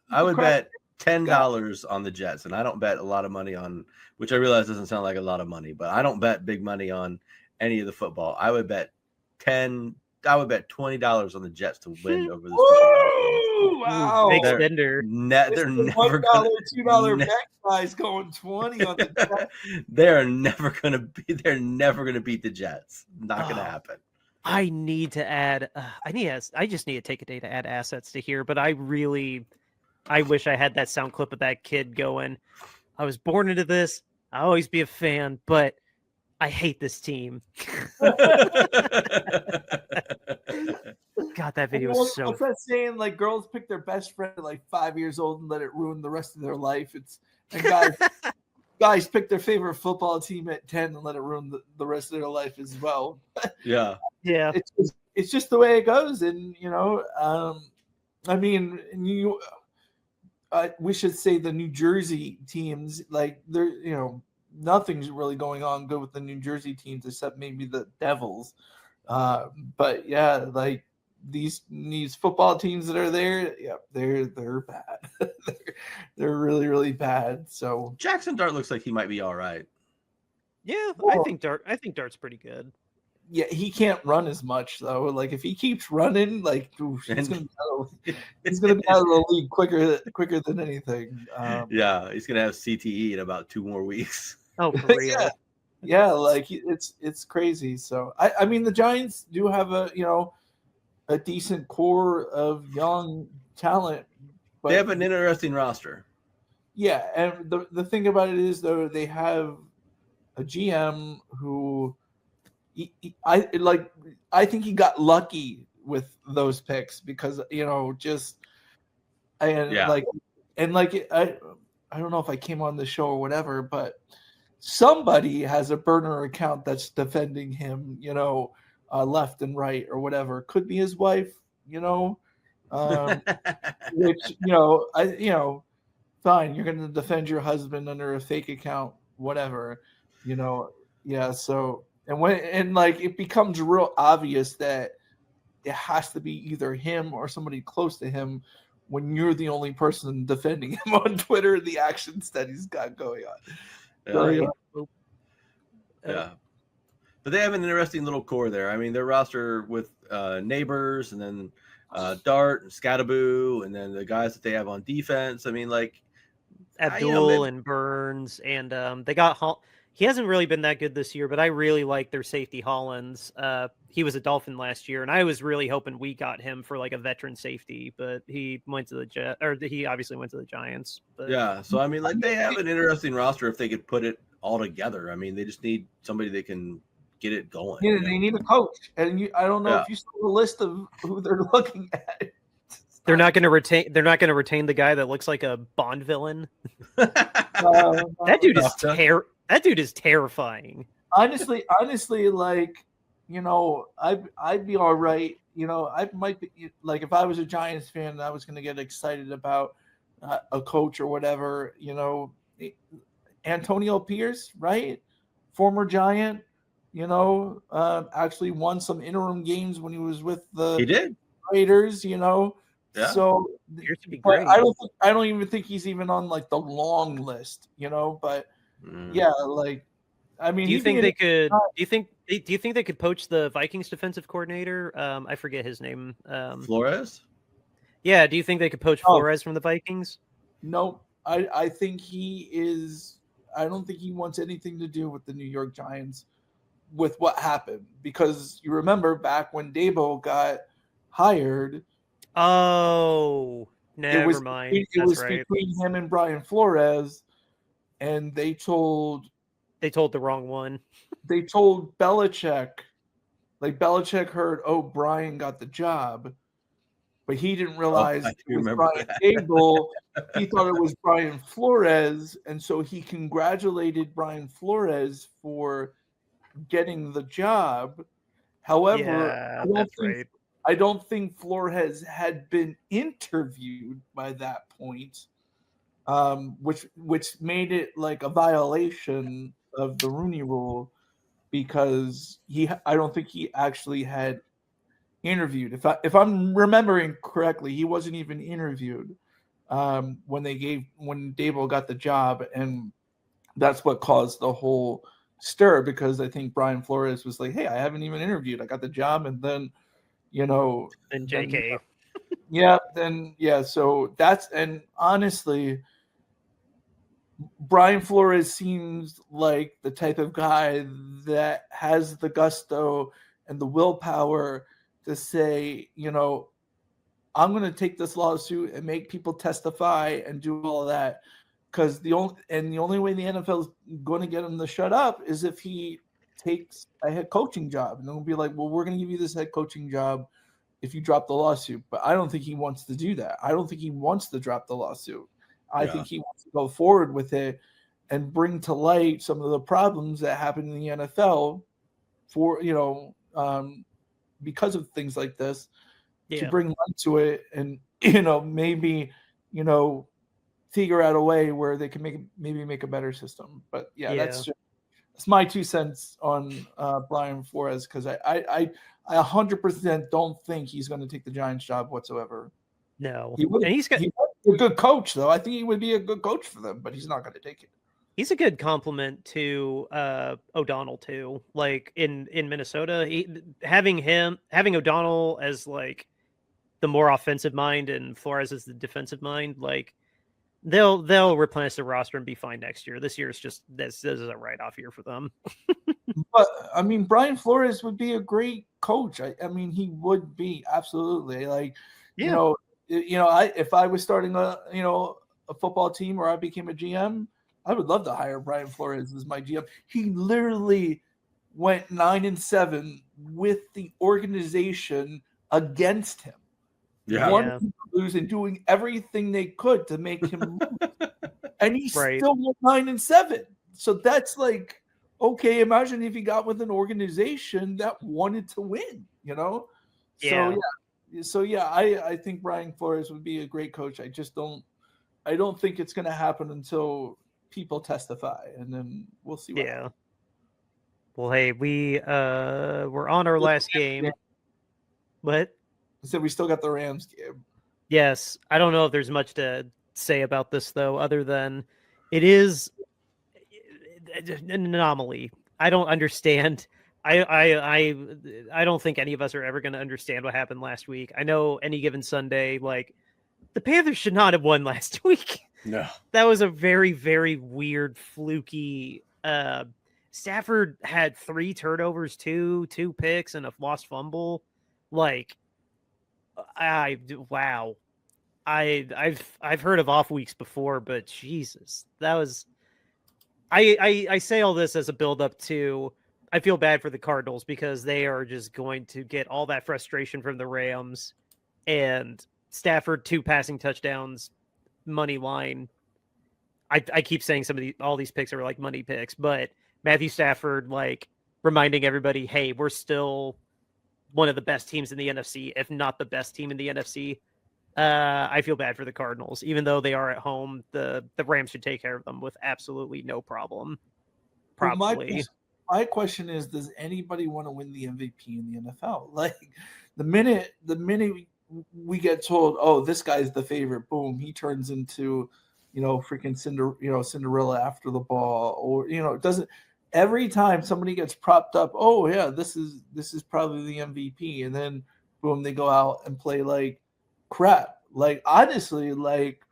I would bet $10 on the Jets, and I don't bet a lot of money on, which I realize doesn't sound like a lot of money, but I don't bet big money on any of the football. I would bet $20 on the Jets to win over this. Wow! Big spender. They're never $1, $2 bet guys going 20 on the Jets. They're never gonna beat the Jets. Not gonna happen. I need to add. I just need to take a day to add assets to here. But I wish I had that sound clip of that kid going, I was born into this. I'll always be a fan, but I hate this team. God, that video was so. What's that saying? Like, girls pick their best friend at like 5 years old and let it ruin the rest of their life. And guys pick their favorite football team at 10 and let it ruin the rest of their life as well. Yeah. It's just the way it goes. And, I mean, we should say the New Jersey teams, like, they're, nothing's really going on good with the New Jersey teams except maybe the Devils. But yeah, like these football teams that are there, yeah, they're bad. they're really, really bad. So Jackson Dart looks like he might be all right. Yeah, I think Dart's pretty good. Yeah, he can't run as much though. Like if he keeps running, like he's gonna be out of the league quicker than anything. Yeah, he's gonna have CTE in about 2 more weeks. Oh, for real. Yeah, like it's crazy. So I mean, the Giants do have a decent core of young talent, but They have an interesting roster. yeah, and the thing about it is though they have a GM who I think he got lucky with those picks because just and Yeah. like I don't know if I came on the show or whatever, but somebody has a burner account that's defending him, left and right or whatever. Could be his wife, which fine. You're going to defend your husband under a fake account, whatever, yeah. So like it becomes real obvious that it has to be either him or somebody close to him when you're the only person defending him on Twitter and the actions that he's got going on. Yeah. So, Yeah. But they have an interesting little core there. I mean, their roster with Neighbors and then Dart and Scattaboo and then the guys that they have on defense. I mean, like Abdul and Burns, and they got he hasn't really been that good this year, but I really like their safety Hollins. He was a Dolphin last year, and I was really hoping we got him for like a veteran safety, but he went to he obviously went to the Giants. But yeah, so I mean, like they have an interesting roster if they could put it all together. I mean, they just need somebody that can get it going. Yeah, they need a coach, and I don't know if you saw the list of who they're looking at. They're not going to retain. They're not going to retain the guy that looks like a Bond villain. That dude is That dude is terrifying. Honestly, like I'd be all right. I might be like if I was a Giants fan, I was going to get excited about a coach or whatever. Antonio Pierce, right? Former Giant. Actually won some interim games when he was with the Raiders. Yeah. So great. I don't even think he's even on like the long list, but yeah, like I mean, do you think they could poach the Vikings defensive coordinator? I forget his name. Flores? Yeah, do you think they could poach Flores from the Vikings? No, I think he is I don't think he wants anything to do with the New York Giants with what happened, because you remember back when Dabo got hired. Oh, never mind. It was between him and Brian Flores, and they told the wrong one. They told Belichick, like Belichick heard, Brian got the job, but he didn't realize it was Brian Dable. He thought it was Brian Flores, and so he congratulated Brian Flores for getting the job. However, I don't think Flores had been interviewed by that point, which made it like a violation of the Rooney Rule, because I don't think he actually had interviewed. If I'm remembering correctly, he wasn't even interviewed when Dable got the job, and that's what caused the whole stir, because I think Brian Flores was like, "Hey, I haven't even interviewed. I got the job," and then and JK. So and honestly, Brian Flores seems like the type of guy that has the gusto and the willpower to say, I'm going to take this lawsuit and make people testify and do all of that, because the only way the NFL is going to get him to shut up is if he takes a head coaching job, and they'll be like, well, we're going to give you this head coaching job if you drop the lawsuit. But I don't think he wants to do that. I don't think he wants to drop the lawsuit. I think he wants to go forward with it and bring to light some of the problems that happen in the NFL for, because of things like this, to bring light to it, and, maybe, figure out a way where they can make a better system. But that's my 2 cents on Brian Flores, because I 100% don't think he's going to take the Giants job whatsoever. No, he's a good coach, though. I think he would be a good coach for them, but he's not going to take it. He's a good compliment to O'Donnell too. Like in Minnesota, having O'Donnell as like the more offensive mind and Flores as the defensive mind, like They'll replenish the roster and be fine next year. This year is just this is a write-off year for them. But I mean, Brian Flores would be a great coach. I mean, he would be absolutely like, Yeah. If I was starting a football team or I became a GM, I would love to hire Brian Flores as my GM. He literally went 9-7 with the organization against him. Yeah. Wanting to lose and doing everything they could to make him lose. And he still went 9-7. So that's like, okay, imagine if he got with an organization that wanted to win, Yeah. So I think Brian Flores would be a great coach. I don't think it's going to happen until people testify, and then we'll see what happens. Well, hey, we're on our last game. What? I said we still got the Rams game. Yes. I don't know if there's much to say about this, though, other than it is an anomaly. I don't understand. I don't think any of us are ever going to understand what happened last week. I know any given Sunday, like, the Panthers should not have won last week. No. That was a very, very weird, fluky. Stafford had 3 turnovers, 2 picks, and a lost fumble. Like, wow. I've heard of off weeks before, but Jesus, that was. I say all this as a build up to. I feel bad for the Cardinals because they are just going to get all that frustration from the Rams, and Stafford 2 passing touchdowns, money line. I keep saying all these picks are like money picks, but Matthew Stafford, like, reminding everybody, hey, we're still one of the best teams in the NFC, if not the best team in the NFC. I feel bad for the Cardinals, even though they are at home. The Rams should take care of them with absolutely no problem. Probably. My question is, does anybody want to win the MVP in the NFL? Like, the minute we get told, oh, this guy's the favorite, boom, he turns into, freaking Cinderella after the ball, or it doesn't. Every time somebody gets propped up, oh yeah, this is probably the MVP, and then boom, they go out and play like crap. Like, honestly, like,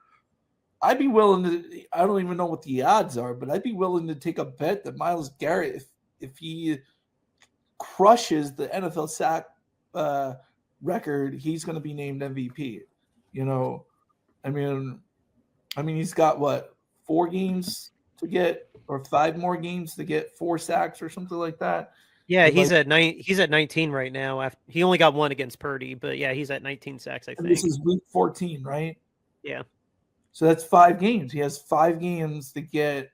I'd be willing to. I don't even know what the odds are, but I'd be willing to take a bet that Myles Garrett, if he crushes the NFL sack record, he's going to be named MVP. I mean, he's got what, 4 games to get, or 5 more games to get 4 sacks or something like that. Yeah, he's at 19 right now. He only got 1 against Purdy, but yeah, he's at 19 sacks, I think. This is week 14, right? Yeah. So that's 5 games. He has 5 games to get,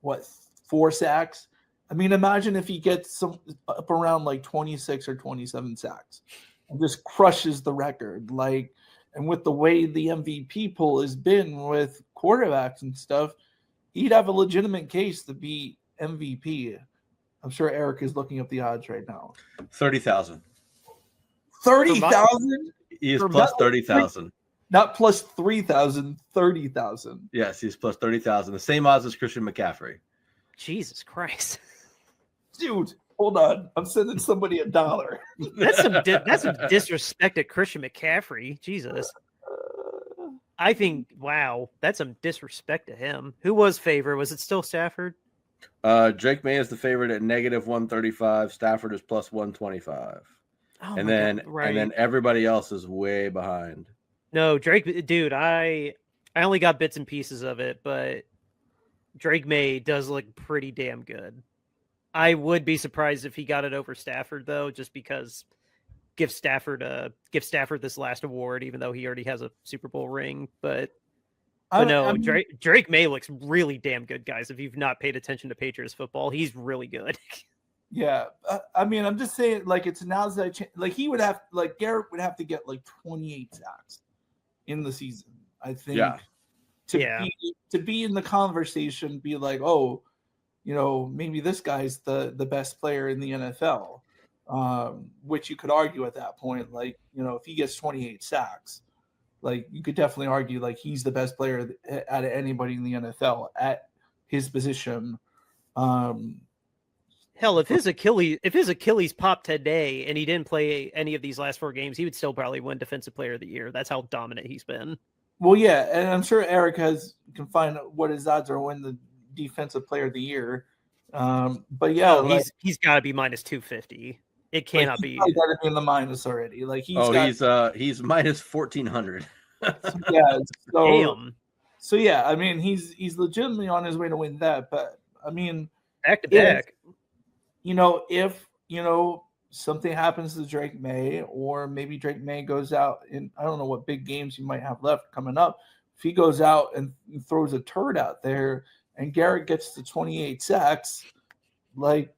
4 sacks? I mean, imagine if he gets up around like 26 or 27 sacks and just crushes the record. Like, and with the way the MVP pool has been with quarterbacks and stuff, he'd have a legitimate case to be MVP. I'm sure Eric is looking up the odds right now. 30,000. 30,000? He is plus 30,000. Not plus 3,000, 30,000. Yes, he's plus 30,000. The same odds as Christian McCaffrey. Jesus Christ. Dude, hold on. I'm sending somebody $1. That's some disrespect to Christian McCaffrey. Jesus. I think, wow, that's some disrespect to him. Who was favorite? Was it still Stafford? Drake May is the favorite at -135. Stafford is plus 125. Oh, and then everybody else is way behind. No, Drake, dude, I only got bits and pieces of it, but Drake May does look pretty damn good. I would be surprised if he got it over Stafford, though, just because give Stafford this last award, even though he already has a Super Bowl ring. But Drake May looks really damn good, guys. If you've not paid attention to Patriots football, he's really good. Yeah, I mean, I'm just saying, like, it's announced that like Garrett would have to get like 28 sacks in the season, I think. Yeah. To be in the conversation, be like, oh, maybe this guy's the best player in the NFL, which you could argue at that point. Like, if he gets 28 sacks, like, you could definitely argue like he's the best player out of anybody in the NFL at his position. Hell, if his Achilles popped today and he didn't play any of these last 4 games, he would still probably win Defensive Player of the Year. That's how dominant he's been. Well, yeah, and I'm sure Eric can find what his odds are win the Defensive Player of the Year. But yeah, he's got to be minus 250. It cannot be. He's got to be in the minus already. Like he's minus 1,400. So, yeah. Damn. So yeah, I mean he's legitimately on his way to win that. But I mean, back to back. If something happens to Drake May, or maybe Drake May goes out and I don't know what big games you might have left coming up. If he goes out and throws a turd out there, and Garrett gets to 28 sacks, like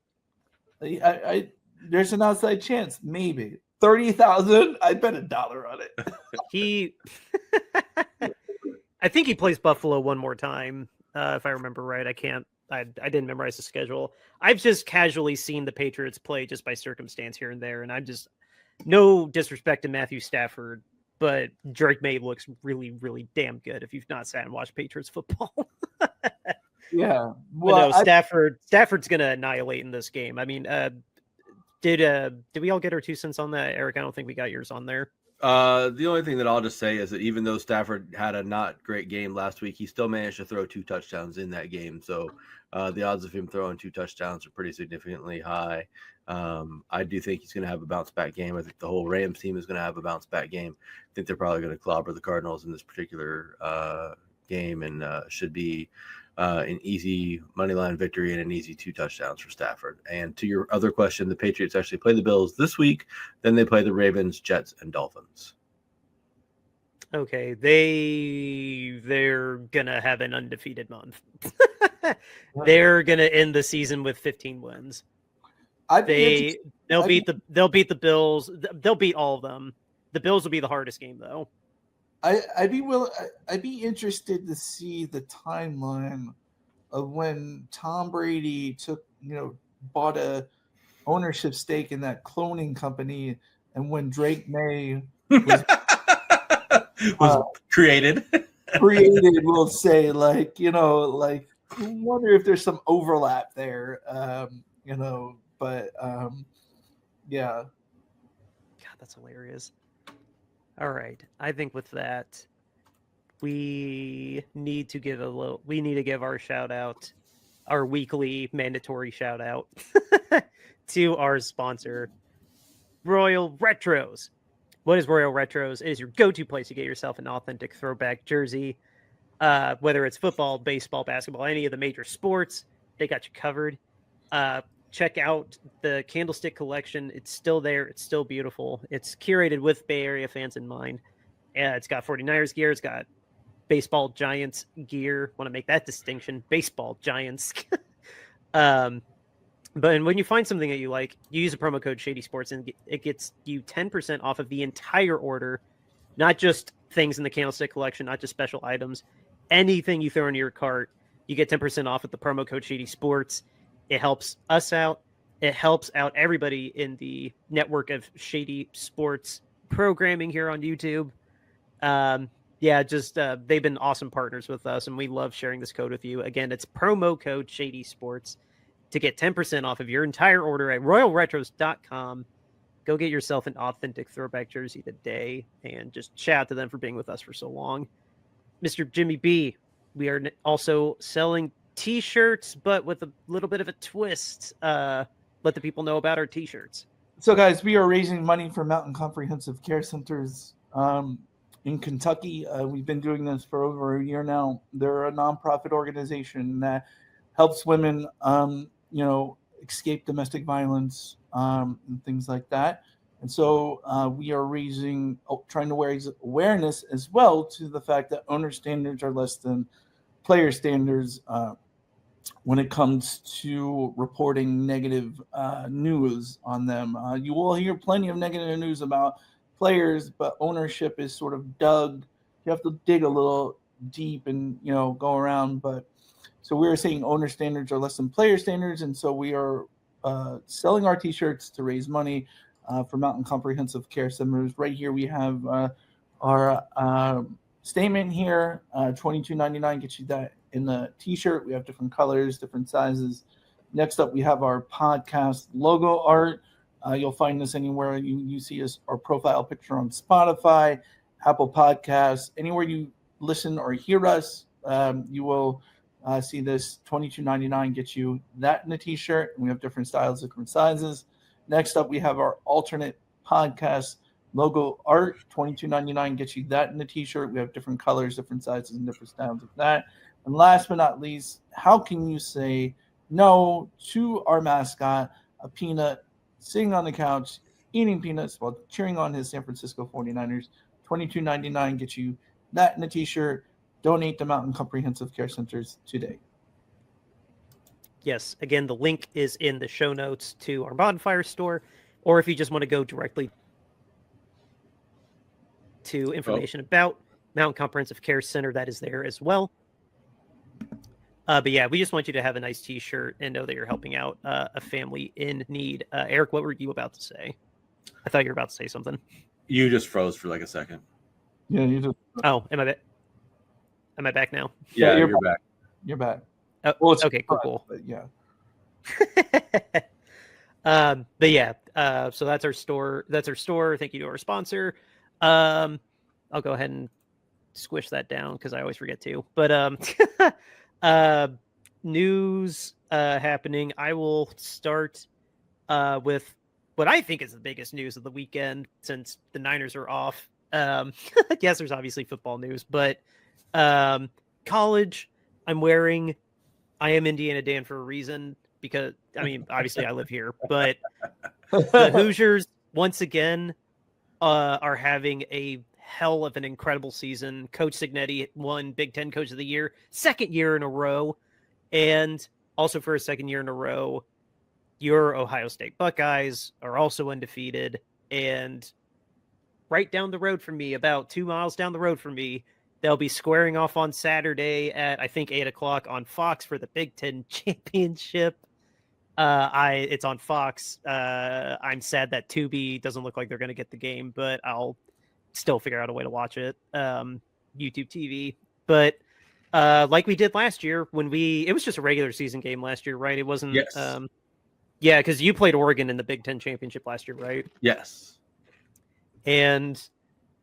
I there's an outside chance, maybe 30,000. I bet $1 on it. I think he plays Buffalo one more time, if I remember right. I didn't memorize the schedule. I've just casually seen the Patriots play just by circumstance here and there, and I'm just no disrespect to Matthew Stafford, but Drake May looks really, really damn good if you've not sat and watched Patriots football. Yeah. Well, Stafford's going to annihilate in this game. I mean, did we all get our 2 cents on that, Eric? I don't think we got yours on there. The only thing that I'll just say is that even though Stafford had a not great game last week, he still managed to throw 2 touchdowns in that game. So the odds of him throwing 2 touchdowns are pretty significantly high. I do think he's going to have a bounce back game. I think the whole Rams team is going to have a bounce back game. I think they're probably going to clobber the Cardinals in this particular game, and should be an easy money line victory and an easy 2 touchdowns for Stafford. And to your other question, the Patriots actually play the Bills this week. Then they play the Ravens, Jets, and Dolphins. Okay, they're gonna have an undefeated month. They're gonna end the season with 15 wins. They'll beat the Bills. They'll beat all of them. The Bills will be the hardest game though. I'd be interested to see the timeline of when Tom Brady bought a ownership stake in that cloning company, and when Drake May was created. We'll say, I wonder if there's some overlap there, but yeah. God, that's hilarious. All right. I think with that, we need to give our shout out, our weekly mandatory shout out to our sponsor, Royal Retros. What is Royal Retros? It is your go-to place to get yourself an authentic throwback jersey. Whether it's football, baseball, basketball, any of the major sports, they got you covered. Check out the Candlestick collection. It's still there. It's still beautiful. It's curated with Bay Area fans in mind. It's got 49ers gear. It's got baseball Giants gear. Want to make that distinction. Baseball Giants. But when you find something that you like, you use the promo code Shady Sports, and it gets you 10% off of the entire order, not just things in the Candlestick collection, not just special items. Anything you throw into your cart, you get 10% off with the promo code Shady Sports. It helps us out. It helps out everybody in the network of Shady Sports programming here on YouTube. They've been awesome partners with us, and we love sharing this code with you. Again, it's promo code Shady Sports to get 10% off of your entire order at royalretros.com. Go get yourself an authentic throwback jersey today, and just shout out to them for being with us for so long. Mr. Jimmy B, we are also selling T-shirts, but with a little bit of a twist. Let the people know about our T-shirts. So, guys, we are raising money for Mountain Comprehensive Care Centers in Kentucky. We've been doing this for over a year now. They're a nonprofit organization that helps women, escape domestic violence and things like that. And so we are trying to raise awareness as well to the fact that owner standards are less than player standards when it comes to reporting negative news on them. You will hear plenty of negative news about players, but ownership is sort of dug. You have to dig a little deep and, go around. But so we're saying owner standards are less than player standards. And so we are selling our T-shirts to raise money for Mountain Comprehensive Care Centers. Right here we have our statement here. $22.99 gets you that in the T-shirt. We have different colors, different sizes. Next up, we have our podcast logo art. You'll find this anywhere you see our profile picture on Spotify, Apple Podcasts, anywhere you listen or hear us, you will see this $22.99 gets you that in a t-shirt. We have different styles, different sizes. Next up, we have our alternate podcast logo art. $22.99 gets you that in a t-shirt. We have different colors, different sizes, and different styles of that. And last but not least, how can you say no to our mascot, a peanut, sitting on the couch, eating peanuts while cheering on his San Francisco 49ers? $22.99 gets you that in a t-shirt. Donate to Mountain Comprehensive Care Centers today. Yes. Again, the link is in the show notes to our Bonfire store, or if you just want to go directly to information about Mountain Comprehensive Care Center, that is there as well. But yeah, we just want you to have a nice t-shirt and know that you're helping out a family in need. Eric, what were you about to say? I thought you were about to say something. You just froze for like a second. Yeah, you just. Oh, am I back now? Yeah, you're back. You're back. Oh, well, it's okay, cool. But yeah. But yeah, so that's our store. That's our store. Thank you to our sponsor. I'll go ahead and squish that down because I always forget to. But news happening. I will start with what I think is the biggest news of the weekend since the Niners are off. Yes, there's obviously football news, but college. I am Indiana Dan for a reason because I mean, obviously I live here, but the Hoosiers once again are having a hell of an incredible season. Coach Cignetti won Big Ten Coach of the Year, second year in a row. And also for a second year in a row, your Ohio State Buckeyes are also undefeated. And right down the road from me, about 2 miles down the road from me, they'll be squaring off on Saturday at, I think, 8 o'clock on Fox for the Big Ten Championship. It's on Fox. I'm sad that Tubi doesn't look like they're going to get the game, but I'll still figure out a way to watch it. YouTube TV. But like we did last year it was just a regular season game last year, right? It wasn't. Yes. Yeah, because you played Oregon in the Big Ten Championship last year, right? Yes. And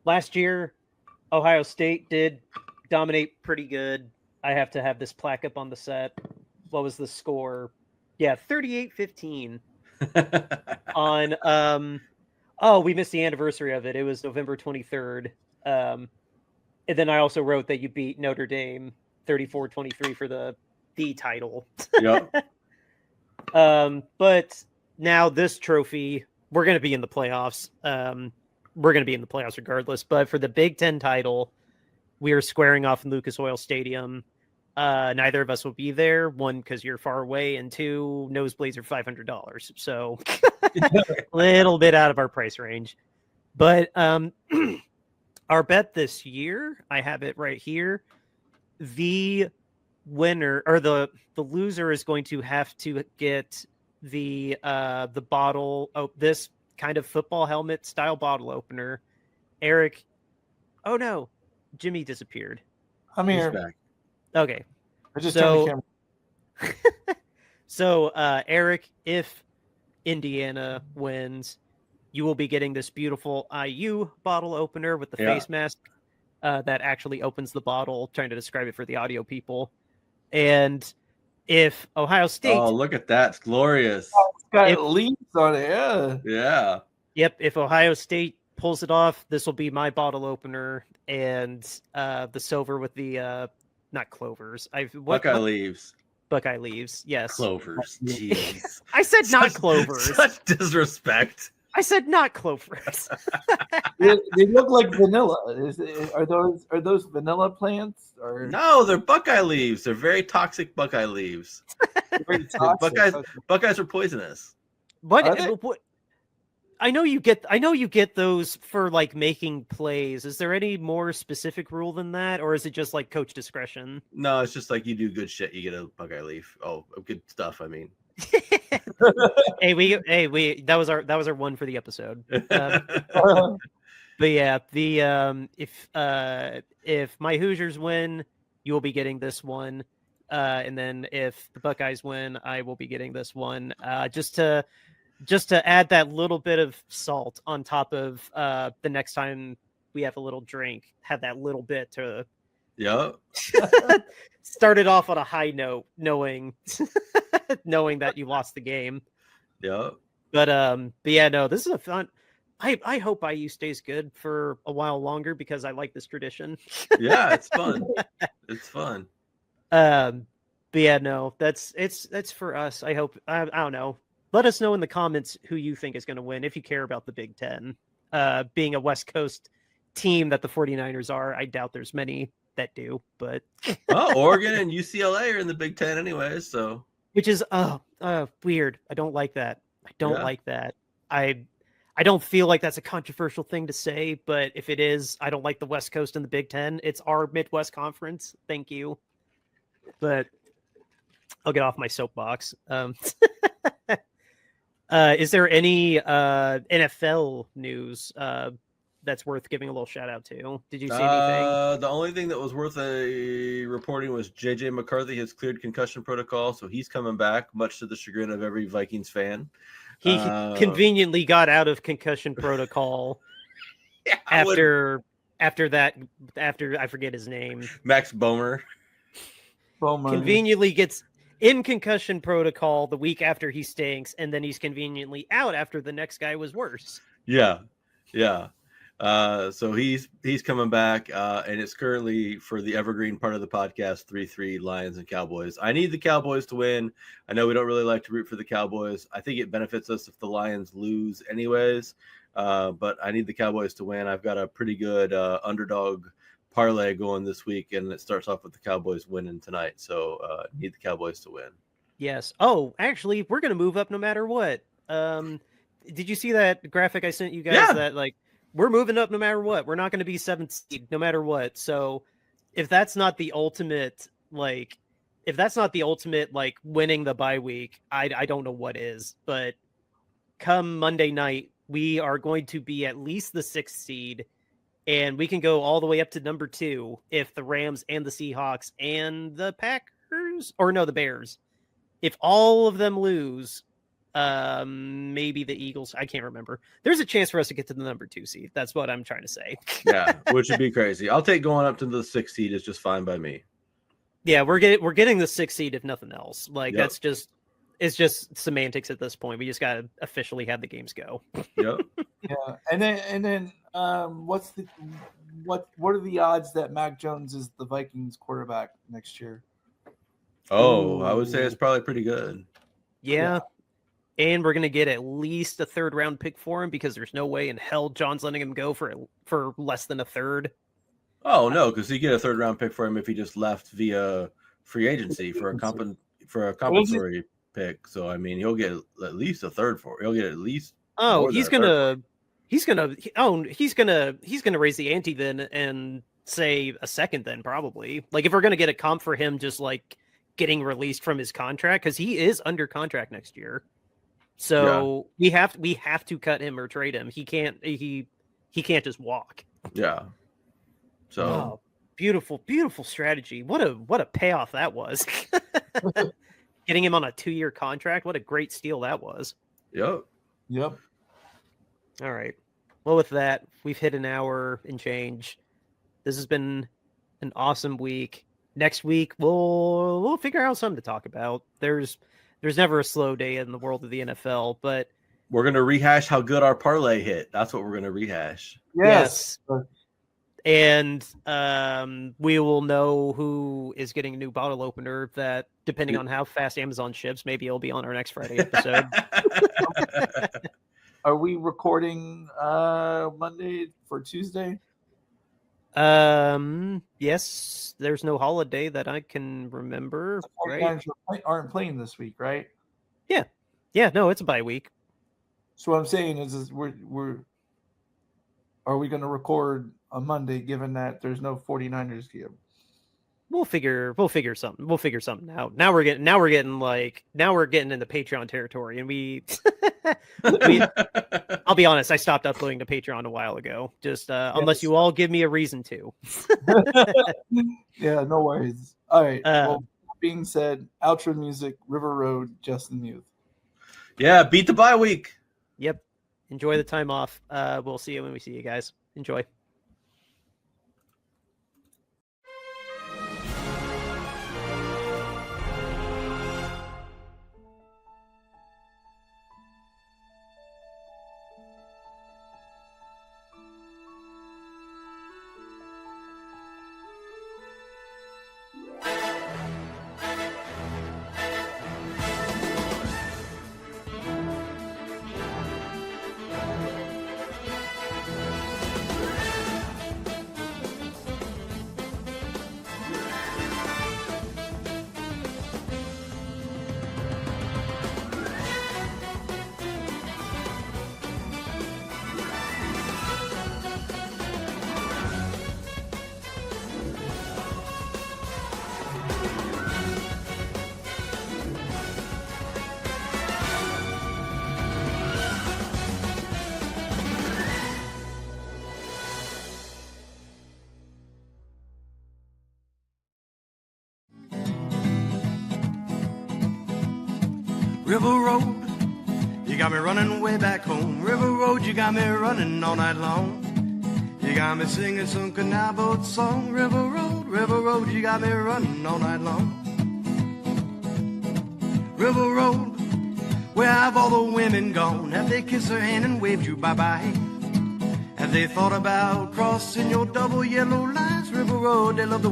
last year, Ohio State did dominate pretty good. I have to have this plaque up on the set. What was the score? Yeah, 38-15 on we missed the anniversary of it. It was November 23rd. And then I also wrote that you beat Notre Dame 34-23 for the title. Yep. But now this trophy, we're going to be in the playoffs. We're going to be in the playoffs regardless. But for the Big Ten title, we are squaring off in Lucas Oil Stadium. Neither of us will be there. One, because you're far away, and two, nosebleeds are $500. So a little bit out of our price range. But our bet this year, I have it right here. The winner or the loser is going to have to get the bottle of this kind of football helmet style bottle opener. Eric, oh no, Jimmy disappeared. I'm here. Back. I Okay. just turned the camera. So Eric, if Indiana wins, you will be getting this beautiful IU bottle opener with the face mask that actually opens the bottle. Trying to describe it for the audio people. And if Ohio State... Oh, look at that. It's glorious. It's got leaves on it. Yeah. Yeah. Yep. If Ohio State pulls it off, this will be my bottle opener. And the silver with the... not clovers. Buckeye leaves. Buckeye leaves, yes. Clovers. Jeez. I said not clovers. Such disrespect. I said not clovers. they look like vanilla. Are those vanilla plants? Or No, they're Buckeye leaves. They're very toxic Buckeye leaves. very toxic? Buckeyes are poisonous. What? I know you get those for like making plays. Is there any more specific rule than that, or is it just like coach discretion? No, it's just like you do good shit, you get a Buckeye leaf. Oh, good stuff. I mean, we that was our one for the episode. But yeah, if my Hoosiers win, you will be getting this one, and then if the Buckeyes win, I will be getting this one. Just to add that little bit of salt on top of the next time we have a little drink, have that little bit to Yep. Started off on a high note, knowing that you lost the game. Yep. But yeah, no, this is a fun. I hope IU stays good for a while longer because I like this tradition. Yeah, it's fun. It's fun. But yeah, no, that's for us. I hope. I don't know. Let us know in the comments who you think is going to win if you care about the Big Ten. Being a West Coast team that the 49ers are, I doubt there's many that do. But well, Oregon and UCLA are in the Big Ten anyway, so which is weird. I don't like that. I don't like that. I don't feel like that's a controversial thing to say, but if it is, I don't like the West Coast and the Big Ten. It's our Midwest Conference. Thank you. But I'll get off my soapbox. Is there any NFL news that's worth giving a little shout out to? Did you see anything? The only thing that was worth a reporting was JJ McCarthy has cleared concussion protocol, so he's coming back, much to the chagrin of every Vikings fan. He conveniently got out of concussion protocol after I forget his name. Max Bomer. Conveniently gets in concussion protocol the week after he stinks, and then he's conveniently out after the next guy was worse. Yeah. So he's coming back, and it's currently for the evergreen part of the podcast 3-3 Lions and Cowboys. I need the Cowboys to win. I know we don't really like to root for the Cowboys. I think it benefits us if the Lions lose anyways, but I need the Cowboys to win. I've got a pretty good underdog parlay going this week, and it starts off with the Cowboys winning tonight. So need the Cowboys to win. Yes. Oh, actually, we're going to move up no matter what. Did you see that graphic I sent you guys? Yeah. That like we're moving up no matter what. We're not going to be 7th seed no matter what. So if that's not the ultimate, like winning the bye week, I don't know what is. But come Monday night, we are going to be at least the 6th seed. And we can go all the way up to number 2 if the Rams and the Seahawks and the the Bears, if all of them lose, maybe the Eagles, I can't remember. There's a chance for us to get to the number 2 seed. That's what I'm trying to say. Yeah, which would be crazy. I'll take going up to the 6th seed is just fine by me. Yeah, we're getting the 6th seed if nothing else. Like it's just semantics at this point. We just got to officially have the games go. Yep. Yeah, and then what are the odds that Mac Jones is the Vikings quarterback next year? Oh, I would say it's probably pretty good. Yeah. And we're gonna get at least a 3rd round pick for him because there's no way in hell John's letting him go for less than a 3rd. Oh no, because you get a 3rd round pick for him if he just left via free agency for a compensatory pick. So I mean, he'll get at least a 3rd for it. He'll get at least. Oh, he's gonna raise the ante then and say a 2nd then probably. Like if we're gonna get a comp for him, just like getting released from his contract because he is under contract next year. So we have to cut him or trade him. He can't just walk. Yeah. So beautiful strategy. What a payoff that was. Getting him on a 2-year contract. What a great steal that was. Yep. All right. Well, with that, we've hit an hour and change. This has been an awesome week. Next week, we'll figure out something to talk about. There's never a slow day in the world of the NFL, but we're going to rehash how good our parlay hit. That's what we're going to rehash. Yes. And we will know who is getting a new bottle opener that, depending on how fast Amazon ships, maybe it'll be on our next Friday episode. Are we recording Monday for Tuesday? Yes, there's no holiday that I can remember. Right? Aren't playing this week, right? Yeah. No, it's a bye week. So what I'm saying is are we going to record on Monday, given that there's no 49ers game? We'll figure something. We'll figure something out. Now we're getting into Patreon territory, and I'll be honest, I stopped uploading to Patreon a while ago. Just unless you all give me a reason to. Yeah, no worries. All right. Well, being said, outro music, River Road, Justin Youth. Yeah, beat the bye week. Yep. Enjoy the time off. We'll see you when we see you guys. Enjoy. River Road, you got me running way back home. River Road, you got me running all night long. You got me singing some canal boat song. River Road, you got me running all night long. River Road, where have all the women gone? Have they kissed her hand and waved you bye-bye? Have they thought about crossing your double yellow lines? River Road, they love the